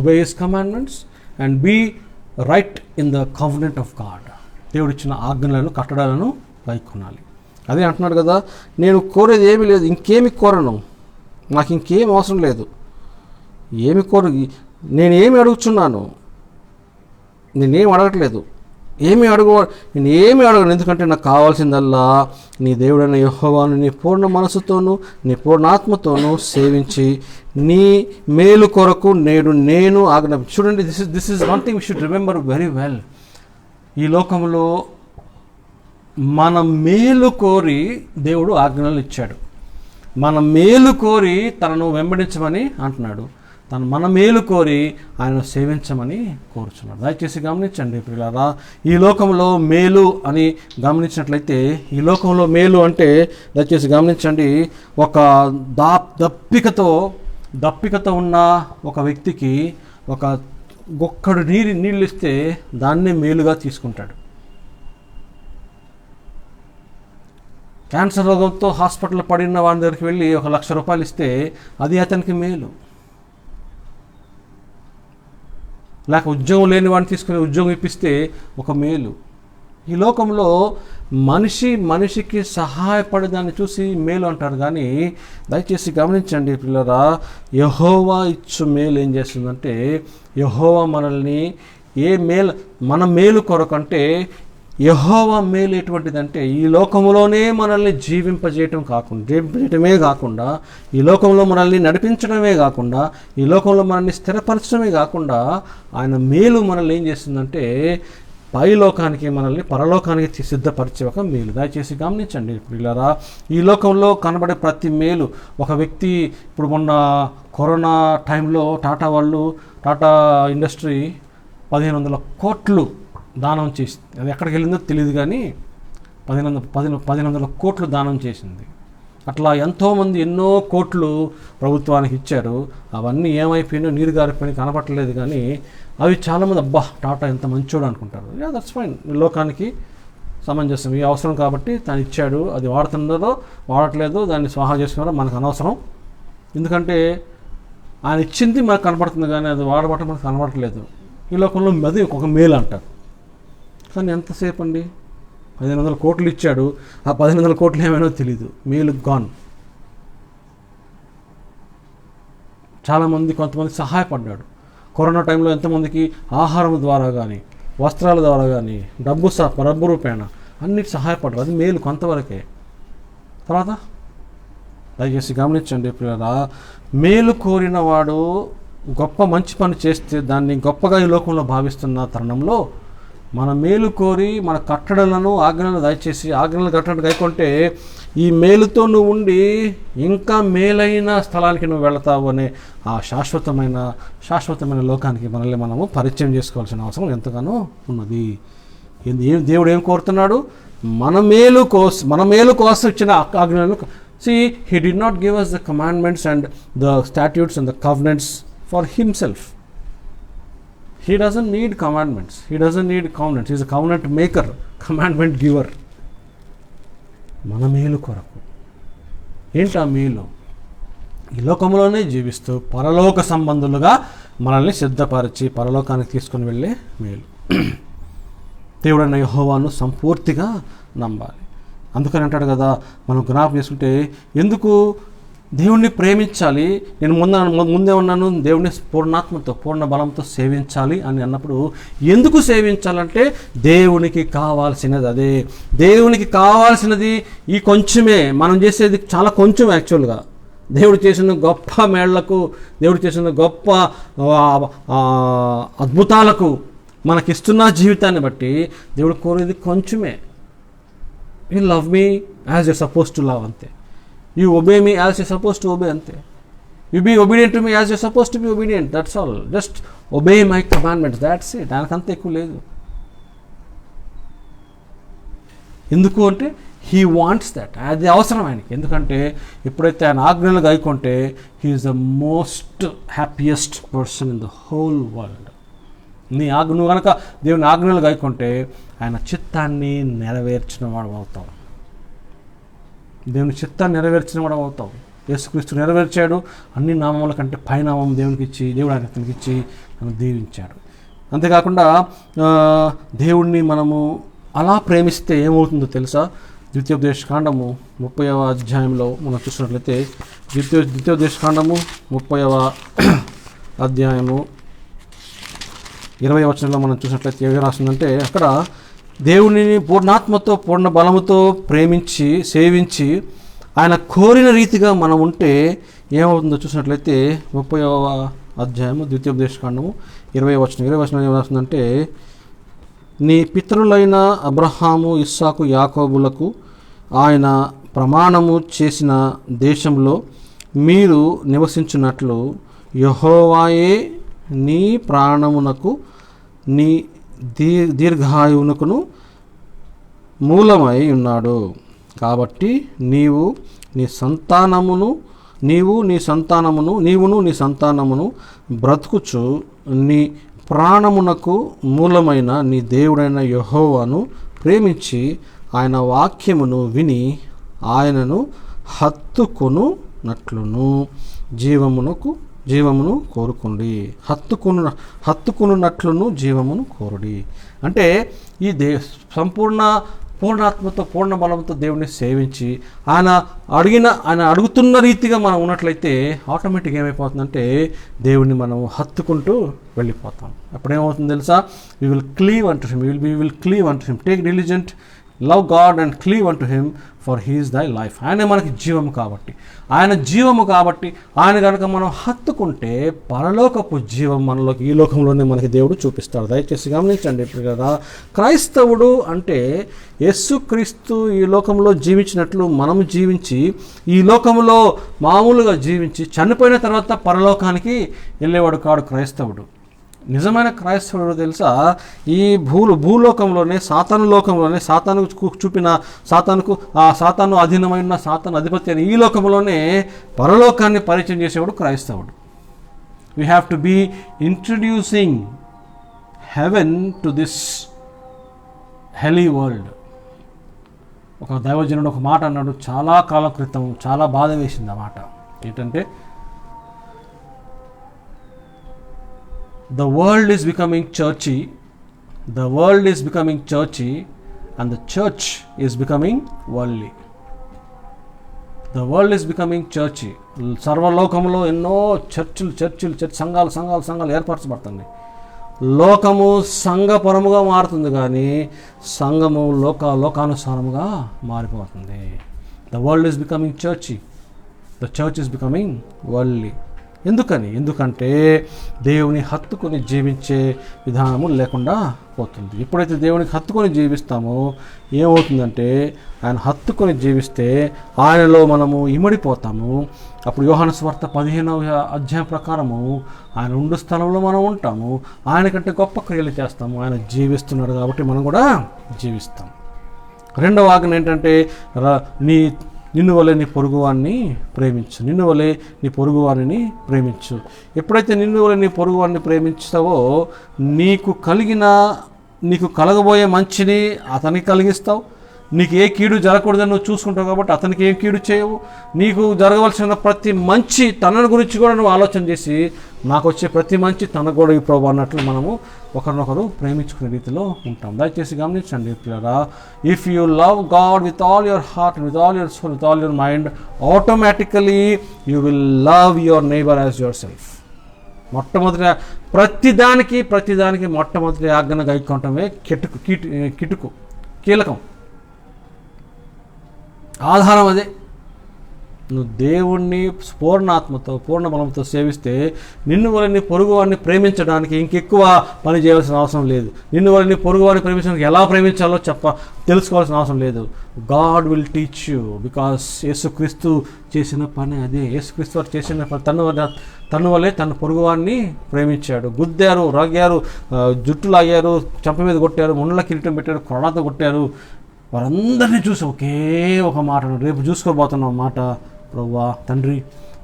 Obey his commandments and be right in the covenant of God. దేవుడు ఇచ్చిన ఆజ్ఞలను కట్టడాలను గాయకొనాలి. అదే అంటున్నాడు కదా, నేను కోరేది ఏమీ లేదు, ఇంకేమి కోరను, నాకు ఇంకేం అవసరం లేదు, ఏమి నేనేమి అడుగుతున్నాను, నేనేమి అడగట్లేదు, నేనేమి అడగను, ఎందుకంటే నాకు కావాల్సిందల్లా నీ దేవుడైన యెహోవాను నీ పూర్ణ మనసుతోనూ నీ పూర్ణాత్మతోనూ సేవించి నీ మేలు కొరకు నేను ఆజ్ఞాపించు. చూడండి, this is one thing we should remember very well. ఈ లోకంలో మన మేలు కోరి దేవుడు ఆజ్ఞలు ఇచ్చాడు. మన మేలు కోరి తనను వెంబడించమని అంటున్నాడు. మన మేలు కోరి ఆయన సేవించమని కోరుచున్నాడు. దయచేసి గమనించండి ప్రియులారా, ఈ లోకంలో మేలు అని గమనించినట్లయితే, ఈ లోకంలో మేలు అంటే దయచేసి గమనించండి, ఒక దప్పికతో ఉన్న ఒక వ్యక్తికి ఒక గొక్కడు నీళ్ళు ఇస్తే దాన్నే మేలుగా తీసుకుంటాడు. క్యాన్సర్ రోగంతో హాస్పిటల్ పడిన వాడి దగ్గరికి వెళ్ళి 1,00,000 రూపాయలు ఇస్తే అది అతనికి మేలు. లేక ఉద్యోగం లేని వాడిని తీసుకుని ఉద్యోగం ఇప్పిస్తే ఒక మేలు. ఈ లోకంలో మనిషికి సహాయపడేదాన్ని చూసి మేలు అంటారు. కానీ దయచేసి గమనించండి పిల్లరా, యెహోవా ఇచ్చు మేలు ఏం చేస్తుందంటే, యెహోవా మనల్ని మన మేలు కొరకంటే యెహోవా మేలు ఎటువంటిదంటే, ఈ లోకంలోనే మనల్ని జీవింపజేయటమే కాకుండా, ఈ లోకంలో మనల్ని నడిపించడమే కాకుండా, ఈ లోకంలో మనల్ని స్థిరపరచడమే కాకుండా, ఆయన మేలు మనల్ని ఏం చేస్తుందంటే పైలోకానికి మనల్ని పరలోకానికి సిద్ధపరిచే ఒక మేలు. దయచేసి గమనించండి పిల్లరా, ఈ లోకంలో కనబడే ప్రతి మేలు ఒక వ్యక్తి, ఇప్పుడు మొన్న కరోనా టైంలో టాటా ఇండస్ట్రీ 1500 కోట్లు దానం చేసి, అది ఎక్కడికి వెళ్ళిందో తెలియదు కానీ 1500 కోట్లు దానం చేసింది. అట్లా ఎంతోమంది ఎన్నో కోట్లు ప్రభుత్వానికి ఇచ్చారు. అవన్నీ ఏమైపోయినాయో, నీరు గారిపోయినాయి, కనపట్టలేదు. కానీ అవి చాలామంది అబ్బా టాటా ఎంత మంచోడు అనుకుంటారు. దట్స్ ఫైన్, లోకానికి సమంజసం, ఈ అవసరం కాబట్టి తను ఇచ్చాడు. అది వాడుతున్నారో వాడట్లేదో దాన్ని స్వాహా చేసుకున్నారో మనకు అనవసరం. ఎందుకంటే ఆయన ఇచ్చింది మనకు కనపడుతుంది కానీ అది వాడబట్టం మనకు కనపడట్లేదు. ఈ లోకంలో అది ఒక మేలు అంటారు. కానీ ఎంతసేపు అండి, 1500 కోట్లు ఇచ్చాడు, ఆ 1500 కోట్లు ఏమైనా తెలీదు, మేలు గాన్. కొంతమంది సహాయపడ్డాడు కరోనా టైంలో. ఎంతమందికి ఆహారం ద్వారా కానీ, వస్త్రాల ద్వారా కానీ, డబ్బు రూపేణ అన్నిటి సహాయపడ్డారు. అది మేలు కొంతవరకే. తర్వాత దయచేసి గమనించండి పిల్లరా, మేలు కోరిన వాడు గొప్ప మంచి పని చేస్తే దాన్ని గొప్పగా ఈ లోకంలో భావిస్తున్న తరుణంలో, మన మేలు కోరి మన కట్టడలను ఆజ్ఞలను దయచేసి ఆజ్ఞలను కట్టడం గైకొంటే ఈ మేలుతో నువ్వు ఉండి ఇంకా మేలైన స్థలానికి నువ్వు వెళతావు అనే ఆ శాశ్వతమైన లోకానికి మనల్ని మనము పరిచయం చేసుకోవాల్సిన అవసరం ఎంతగానో ఉన్నది. దేవుడు ఏం కోరుతున్నాడు? మన మేలు కోసం ఇచ్చిన ఆజ్ఞలను. See, he did not give us the commandments and the statutes and the covenants for himself. He doesn't need commandments. He doesn't need covenants. He is a covenant maker, commandment giver. మన మేలు కొరకు. ఏంటి ఆ మేలు? ఈ లోకంలోనే జీవిస్తూ పరలోక సంబంధులుగా మనల్ని సిద్ధపరిచి పరలోకానికి తీసుకుని వెళ్ళే మేలు. దేవుడైన యెహోవాను సంపూర్తిగా నమ్మాలి. అందుకని అంటాడు కదా, మనం జ్ఞాపకం చేసుకుంటే, ఎందుకు దేవుణ్ణి ప్రేమించాలి, నేను ముందే ఉన్నాను, దేవుణ్ణి పూర్ణాత్మతో పూర్ణ బలంతో సేవించాలి అని అన్నప్పుడు, ఎందుకు సేవించాలంటే దేవునికి కావాల్సినది అదే. దేవునికి కావాల్సినది ఈ కొంచెమే. మనం చేసేది చాలా కొంచెం. యాక్చువల్గా దేవుడు చేసిన గొప్ప మేళ్లకు, దేవుడు చేసిన గొప్ప అద్భుతాలకు, మనకిస్తున్న జీవితాన్ని బట్టి దేవుడు కోరేది కొంచెమే. You love me as you're supposed to love, అంతే. You obey me as you're supposed to obey, అంతే. You be obedient to me as you're supposed to be obedient, that's all. Just obey my commandments, that's it. దానికంత ఎక్కువ లేదు. ఎందుకు అంటే he wants that. అది అవసరం ఆయనకి. ఎందుకంటే ఎప్పుడైతే ఆయన ఆజ్ఞలు గైకొంటే he is the most happiest person in the whole world. నువ్వు కనుక దేవుని ఆజ్ఞలు గైకొంటే ఆయన చిత్తాన్ని నెరవేర్చిన వాడు అవుతావు. దేవుని చిత్తాన్ని నెరవేర్చిన వాడు అవుతావు. యేసుక్రీస్తు నెరవేర్చాడు. అన్ని నామముల కంటే పైనామం దేవునికి ఇచ్చి, దేవుడు ఆయన అతనికి ఇచ్చి నన్ను దీవించాడు. అంతేకాకుండా దేవుణ్ణి మనము అలా ప్రేమిస్తే ఏమవుతుందో తెలుసా? ద్వితీయోపదేశకాండము 30వ అధ్యాయంలో మనం చూసినట్లయితే, ద్వితీయోపదేశకాండము 30వ అధ్యాయము 20వ వచనంలో మనం చూసినట్లయితే ఏమి రాస్తుందంటే, అక్కడ దేవునిని పూర్ణాత్మతో పూర్ణ బలముతో ప్రేమించి సేవించి ఆయన కోరిన రీతిగా మనం ఉంటే ఏమవుతుందో చూసినట్లయితే 30వ అధ్యాయము ద్వితీయోపదేశకాండము 20వ వచనం ఏమి రాస్తుందంటే, నీ పితరులైన అబ్రహాము, ఇస్సాకు, యాకోబులకు ఆయన ప్రమాణము చేసిన దేశంలో మీరు నివసించున్నట్లు యెహోవాయే నీ ప్రాణమునకు నీ దీర్ఘాయువునకును మూలమై ఉన్నాడు. కాబట్టి నీవును నీ సంతానమును బ్రతుకుచు నీ ప్రాణమునకు మూలమైన నీ దేవుడైన యెహోవాను ప్రేమించి ఆయన వాక్యమును విని ఆయనను హత్తుకొనునట్లును జీవమునకు జీవమును కోరుకోండి, హత్తుకున్నట్లును జీవమును కోరుడి. అంటే ఈ పూర్ణాత్మతో పూర్ణ బలంతో దేవుడిని సేవించి ఆయన అడుగుతున్న రీతిగా మనం ఉన్నట్లయితే ఆటోమేటిక్గా ఏమైపోతుందంటే దేవుడిని మనం హత్తుకుంటూ వెళ్ళిపోతాం. అప్పుడేమవుతుంది తెలుసా? we will cleave unto him, we will cleave unto him, take diligent, love God and cleave unto him, for he is thy life. ఆయన మనకి జీవము కాబట్టి, ఆయన కనుక మనం హత్తుకుంటే పరలోకపు జీవం మనలోకి ఈ లోకంలోనే మనకి దేవుడు చూపిస్తాడు. దయచేసి గమనించండి. ఇప్పుడు కదా క్రైస్తవుడు అంటే యేసుక్రీస్తు ఈ లోకంలో జీవించినట్లు మనము జీవించి, ఈ లోకంలో మామూలుగా జీవించి చనిపోయిన తర్వాత పరలోకానికి వెళ్ళేవాడు కాడు క్రైస్తవుడు. నిజమైన క్రైస్తవుడు తెలుసా? ఈ భూలోకంలోనే సాతానుకు చూపిన సాతాను అధీనమైన సాతాను అధిపతి అని ఈ లోకంలోనే పరలోకాన్ని పరిచయం చేసేవాడు క్రైస్తవుడు. We have to be introducing heaven to this holy world. ఒక దైవజనుడు ఒక మాట అన్నాడు చాలా కాలం క్రితం, చాలా బాధ వేసింది ఆ మాట. ఏంటంటే, the world is becoming churchy and the church is becoming worldly. The world is becoming churchy. సర్వలోకంలో ఎన్నో చర్చిలు సంఘాలు ఏర్పరచబడుతుంది. లోకము సంఘపరముగా మారుతుంది, కానీ సంఘము లోకానుసారముగా మారిపోతుంది. The world is becoming churchy, the church is becoming worldly. ఎందుకంటే దేవుని హత్తుకొని జీవించే విధానము లేకుండా పోతుంది. ఎప్పుడైతే దేవునికి హత్తుకొని జీవిస్తామో ఏమవుతుందంటే, ఆయన హత్తుకొని జీవిస్తే ఆయనలో మనము ఇమిడిపోతాము. అప్పుడు యోహాను సువార్త 15వ అధ్యాయం ప్రకారము ఆయన ఉండు స్థలంలో మనం ఉంటాము, ఆయన కంటే గొప్ప క్రియలు చేస్తాము. ఆయన జీవిస్తున్నాడు కాబట్టి మనం కూడా జీవిస్తాం. రెండవ ఆజ్ఞ ఏంటంటే, నిన్ను వలె నీ పొరుగువాన్ని ప్రేమించు. ఎప్పుడైతే నిన్ను వలె నీ పొరుగువాన్ని ప్రేమించుతావో నీకు కలగబోయే మంచిని అతనికి కలిగిస్తావు. నీకు ఏ కీడు జరగకూడదని నువ్వు చూసుకుంటావు కాబట్టి అతనికి ఏం కీడు చేయవు. నీకు జరగవలసిన ప్రతి మంచి తన గురించి కూడా నువ్వు ఆలోచన చేసి, నాకు వచ్చే ప్రతి మంచి తనకు కూడా ఈ ప్రభు అన్నట్లు మనము ఒకరినొకరు ప్రేమించుకునే రీతిలో ఉంటాం. దయచేసి గమనించండి పిల్లరా, if you love God with all your heart, with all your soul, with all your mind, automatically you will love your neighbour as yourself. మొట్టమొదటి ప్రతిదానికి మొట్టమొదటి ఆజ్ఞను గైకొనటమే కీలకం, ఆధారం అదే. నువ్వు దేవుణ్ణి పూర్ణాత్మతో పూర్ణ బలంతో సేవిస్తే నిన్ను వలని పొరుగువాడిని ప్రేమించడానికి ఇంకెక్కువ పని చేయాల్సిన అవసరం లేదు. నిన్ను వలని పొరుగువాడిని ప్రేమించడానికి ఎలా ప్రేమించాలో తెలుసుకోవాల్సిన అవసరం లేదు. God will teach you, because యేసుక్రీస్తు చేసిన పని అదే. యేసుక్రీస్తు వారు చేసిన పని తను వలే తన పొరుగువాడిని ప్రేమించాడు. గుద్దారు, రాగారు, జుట్టు లాగారు, చంప మీద కొట్టారు, ముండ్ల కిరీటం పెట్టారు, కొరడాతో కొట్టారు. వారందరినీ చూసి ఒకే ఒక మాట, రేపు చూసుకోబోతున్న మాట, ప్రభువా తండ్రి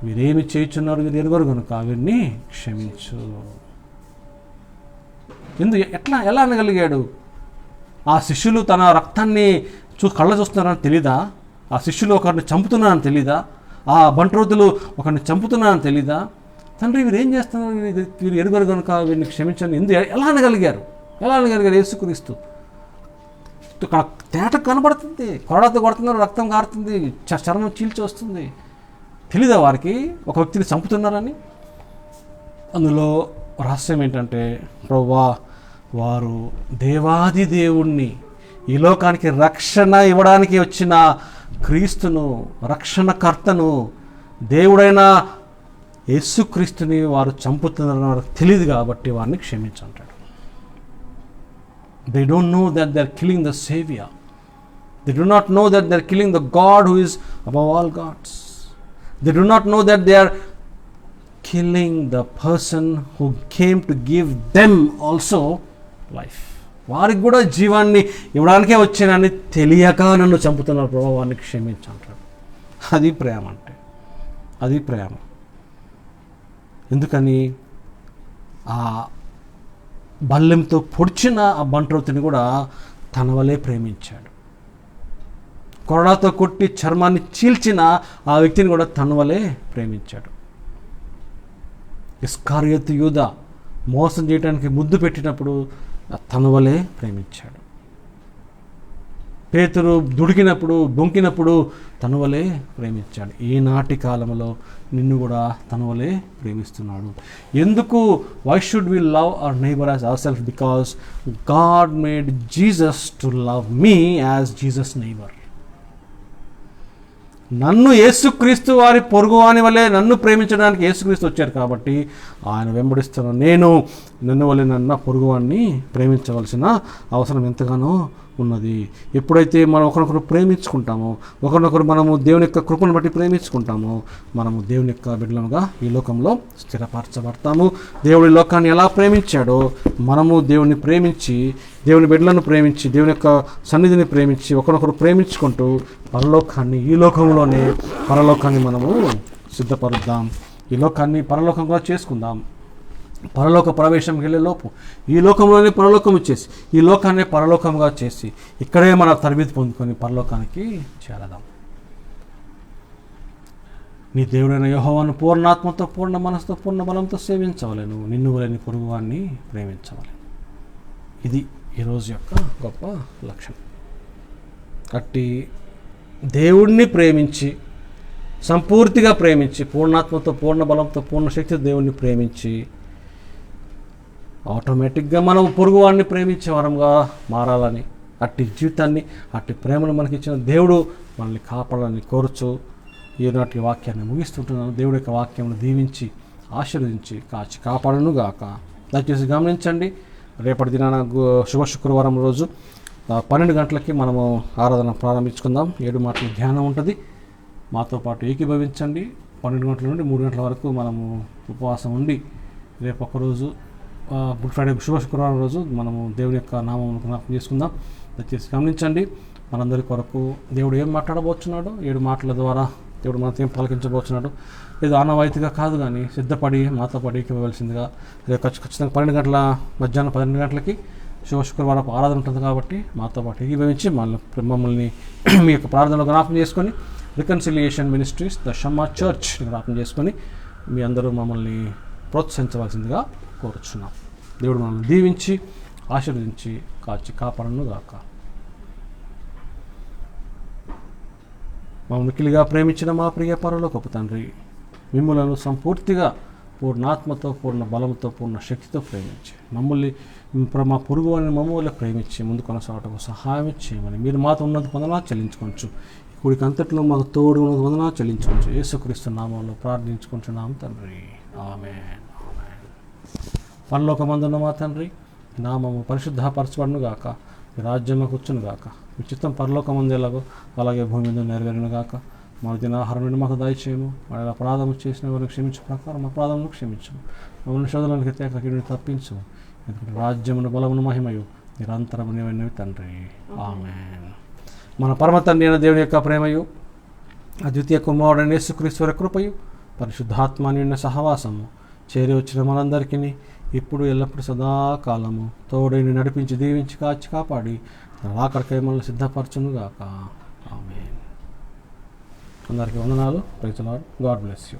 వీరేమి చేయుచున్నారు, వీరు ఎరుగరు కనుక వీరిని క్షమించు. ఎలా అనగలిగాడు? ఆ శిష్యులు తన రక్తాన్ని కళ్ళ చూస్తున్నారని తెలీదా? ఆ శిష్యులు ఒకరిని చంపుతున్నారని తెలీదా? ఆ బంట్రోతులు ఒకరిని చంపుతున్నారని తెలీదా? తండ్రి వీరు ఏం చేస్తున్నారు, వీరు ఎరుగరు కనుక వీరిని క్షమించండి ఎలా అనగలిగారు? యేసుక్రీస్తు తేట కనబడుతుంది, కొరడాతో కొడుతున్నారు, రక్తం కారుతుంది, చర్మం చీల్చి వస్తుంది. తెలీదా వారికి ఒక వ్యక్తిని చంపుతున్నారని? అందులో రహస్యం ఏంటంటే, ప్రభువా వారు దేవాది దేవుణ్ణి, ఈ లోకానికి రక్షణ ఇవ్వడానికి వచ్చిన క్రీస్తును, రక్షణకర్తను, దేవుడైన యేసుక్రీస్తుని వారు చంపుతున్నారని వారికి తెలియదు కాబట్టి వారిని క్షమించంటాడు. They don't know that they are killing the Savior. They do not know that they are killing the God who is above all gods. They do not know that they are killing the person who came to give them also life. వారికి కూడా జీవాన్ని ఇవ్వడానికే వచ్చానని తెలియక నన్ను చంపుతున్నారు, ప్రభు వారిని క్షమించంటాడు. అది ప్రేమ అంటే, అది ప్రేమ. ఎందుకని ఆ బల్లెంతో పొడిచిన ఆ బంట్రోతుని కూడా తన వలే ప్రేమించాడు. కొరడాతో కొట్టి చర్మాన్ని చీల్చిన ఆ వ్యక్తిని కూడా తన వలే ప్రేమించాడు. ఇస్కారియోతు యూదా మోసం చేయడానికి ముద్దు పెట్టినప్పుడు తన వలే ప్రేమించాడు. పేతురు దుడికినప్పుడు బొంకినప్పుడు తన వలే ప్రేమించాడు. ఈనాటి కాలంలో నిన్ను కూడా తన వలే ప్రేమిస్తున్నాడు. ఎందుకు? Why should we love our neighbour as our self? Because God made Jesus to love me as Jesus neighbour. నన్ను యేసుక్రీస్తు వారి పొరుగువాని వలె నన్ను ప్రేమించడానికి యేసుక్రీస్తు వచ్చారు కాబట్టి ఆయన వెంబడిస్తున్న నేను నన్ను వలె నన్ను పొరుగువాన్ని ప్రేమించవలసిన అవసరం ఎంతగానో ఉన్నది. ఎప్పుడైతే మనం ఒకరినొకరు ప్రేమించుకుంటామో, ఒకరినొకరు మనము దేవుని యొక్క కృపను బట్టి ప్రేమించుకుంటామో, మనము దేవుని యొక్క బిడ్డలుగా ఈ లోకంలో స్థిరపరచబడతాము. దేవుడి లోకాన్ని ఎలా ప్రేమించాడో మనము దేవుని ప్రేమించి, దేవుని బిడ్డలను ప్రేమించి, దేవుని యొక్క సన్నిధిని ప్రేమించి, ఒకరినొకరు ప్రేమించుకుంటూ పరలోకాన్ని, ఈ లోకంలోనే పరలోకాన్ని మనము సిద్ధపరుద్దాం. ఈ లోకాన్ని పరలోకంగా చేసుకుందాం. పరలోక ప్రవేశం వెళ్ళే లోపు ఈ లోకంలోనే పరలోకం చేసి, ఈ లోకాన్ని పరలోకంగా చేసి, ఇక్కడే మన తరబితి పొందుకొని పరలోకానికి చేరదాం. నీ దేవుడైన యెహోవాను పూర్ణాత్మతో, పూర్ణ మనసుతో, పూర్ణ బలంతో సేవించవలెను. నిన్ను వలె నీ పొరుగువాన్ని ప్రేమించవలెను. ఇది ఈరోజు యొక్క గొప్ప లక్షణం. అట్టి దేవుణ్ణి ప్రేమించి, సంపూర్తిగా ప్రేమించి, పూర్ణాత్మతో, పూర్ణ బలంతో, పూర్ణ శక్తితో దేవుణ్ణి ప్రేమించి, ఆటోమేటిక్గా మనం పొరుగువాడిని ప్రేమించే వరంగా మారాలని, అట్టి జీవితాన్ని, అట్టి ప్రేమను మనకి ఇచ్చిన దేవుడు మనల్ని కాపాడాలని కోరుచు ఈనాటి వాక్యాన్ని ముగిస్తుంటున్నాను. దేవుడి యొక్క వాక్యాన్ని దీవించి, ఆశీర్వదించి, కాచి కాపాడను గాక. దయచేసి గమనించండి, రేపటి దినాన శుభ శుక్రవారం రోజు 12 గంటలకి మనము ఆరాధన ప్రారంభించుకుందాం. 7 మాటల ధ్యానం ఉంటుంది. మాతో పాటు ఏకీభవించండి. 12 గంటల నుండి 3 గంటల వరకు మనము ఉపవాసం ఉండి రేపు ఒకరోజు గుడ్ ఫ్రైడే శుభ శుక్రవారం రోజు మనము దేవుని యొక్క నామమును జ్ఞాపకం చేసుకుందాం. దయచేసి గమనించండి, మనందరి కొరకు దేవుడు ఏం మాట్లాడబోతున్నాడో, 7 మాటల ద్వారా దేవుడు మనతో ఏం పలికించబోతున్నాడు, ఏదో ఆనవాయితీగా కాదు కానీ సిద్ధపడి మాతో పాటు ఏకీభవించిందిగా. రేపు ఖచ్చితంగా 12 గంటల మధ్యాహ్నం 12 గంటలకి శుభ శుక్రవారం ఆరాధన ఉంటుంది కాబట్టి మాతో పాటు ఏకీభవించి మమ్మల్ని మీ యొక్క ప్రార్థనలో జ్ఞాపకం చేసుకొని, reconciliation ministries the Shammah church జ్ఞాపకం చేసుకొని మీ అందరూ మమ్మల్ని ప్రోత్సహించవలసిందిగా కోరుచున్నాం. దేవుడు మనల్ని దీవించి, ఆశీర్వదించి, కాచి కాపాడను గాక. మమ్మల్ని మిక్కిలిగా ప్రేమించిన మా ప్రియ పరలోకపు తండ్రి, మిమ్మలను సంపూర్తిగా పూర్ణాత్మతో, పూర్ణ బలంతో, పూర్ణ శక్తితో ప్రేమించి, మమ్మల్ని మా పొరుగు వారిని మమ్మల్ని ప్రేమించి ముందు కొనసాగటకు సహాయం చేయమని మీరు మాతో ఉన్నది వందనా చెల్లించుకోవచ్చు. కుడికి అంతట్లో మాకు తోడు ఉన్నది వందనా చెల్లించుకోవచ్చు. యేసుక్రీస్తు నామంలో ప్రార్థించుకుంటున్నాం తండ్రి, ఆమేన్. పరలోకమందున్న మా తండ్రి, నామము పరిశుద్ధపరచబడును గాక, మీ రాజ్యంలో కూర్చును గాక, మీ చిత్తం పరలోకమందు ఎలాగో అలాగే భూమి మీద నెరవేరును గాక. మా దినాహారం నుండి మాకు దయచేయము, వాళ్ళ అపరాధము చేసిన వారిని క్షమించు ప్రకారం అపరాధమును క్షమించము, మమ్మల్ని శోధనలకు తేకీడుని తప్పించు. ఎందుకంటే రాజ్యమును, బలమును, మహిమయు నిరంతరము నీవైనవి తండ్రి, ఆమేన్. మన పరమ తండ్రి అయిన దేవుని యొక్క ప్రేమయు, అద్వితీయ కుమారుడైన యేసుక్రీస్తు వారి కృపయు, పరిశుద్ధాత్మ నిన్న సహవాసము చేరి వచ్చిన మనందరికీ ఇప్పుడు ఎల్లప్పుడు సదాకాలము తోడైని నడిపించి, దీవించి, కాచి కాపాడి ఆఖరికై మనల్ని సిద్ధపరచునుగాక. ఆమేన్. అందరికీ వందనాలు. Praise the Lord. God bless you.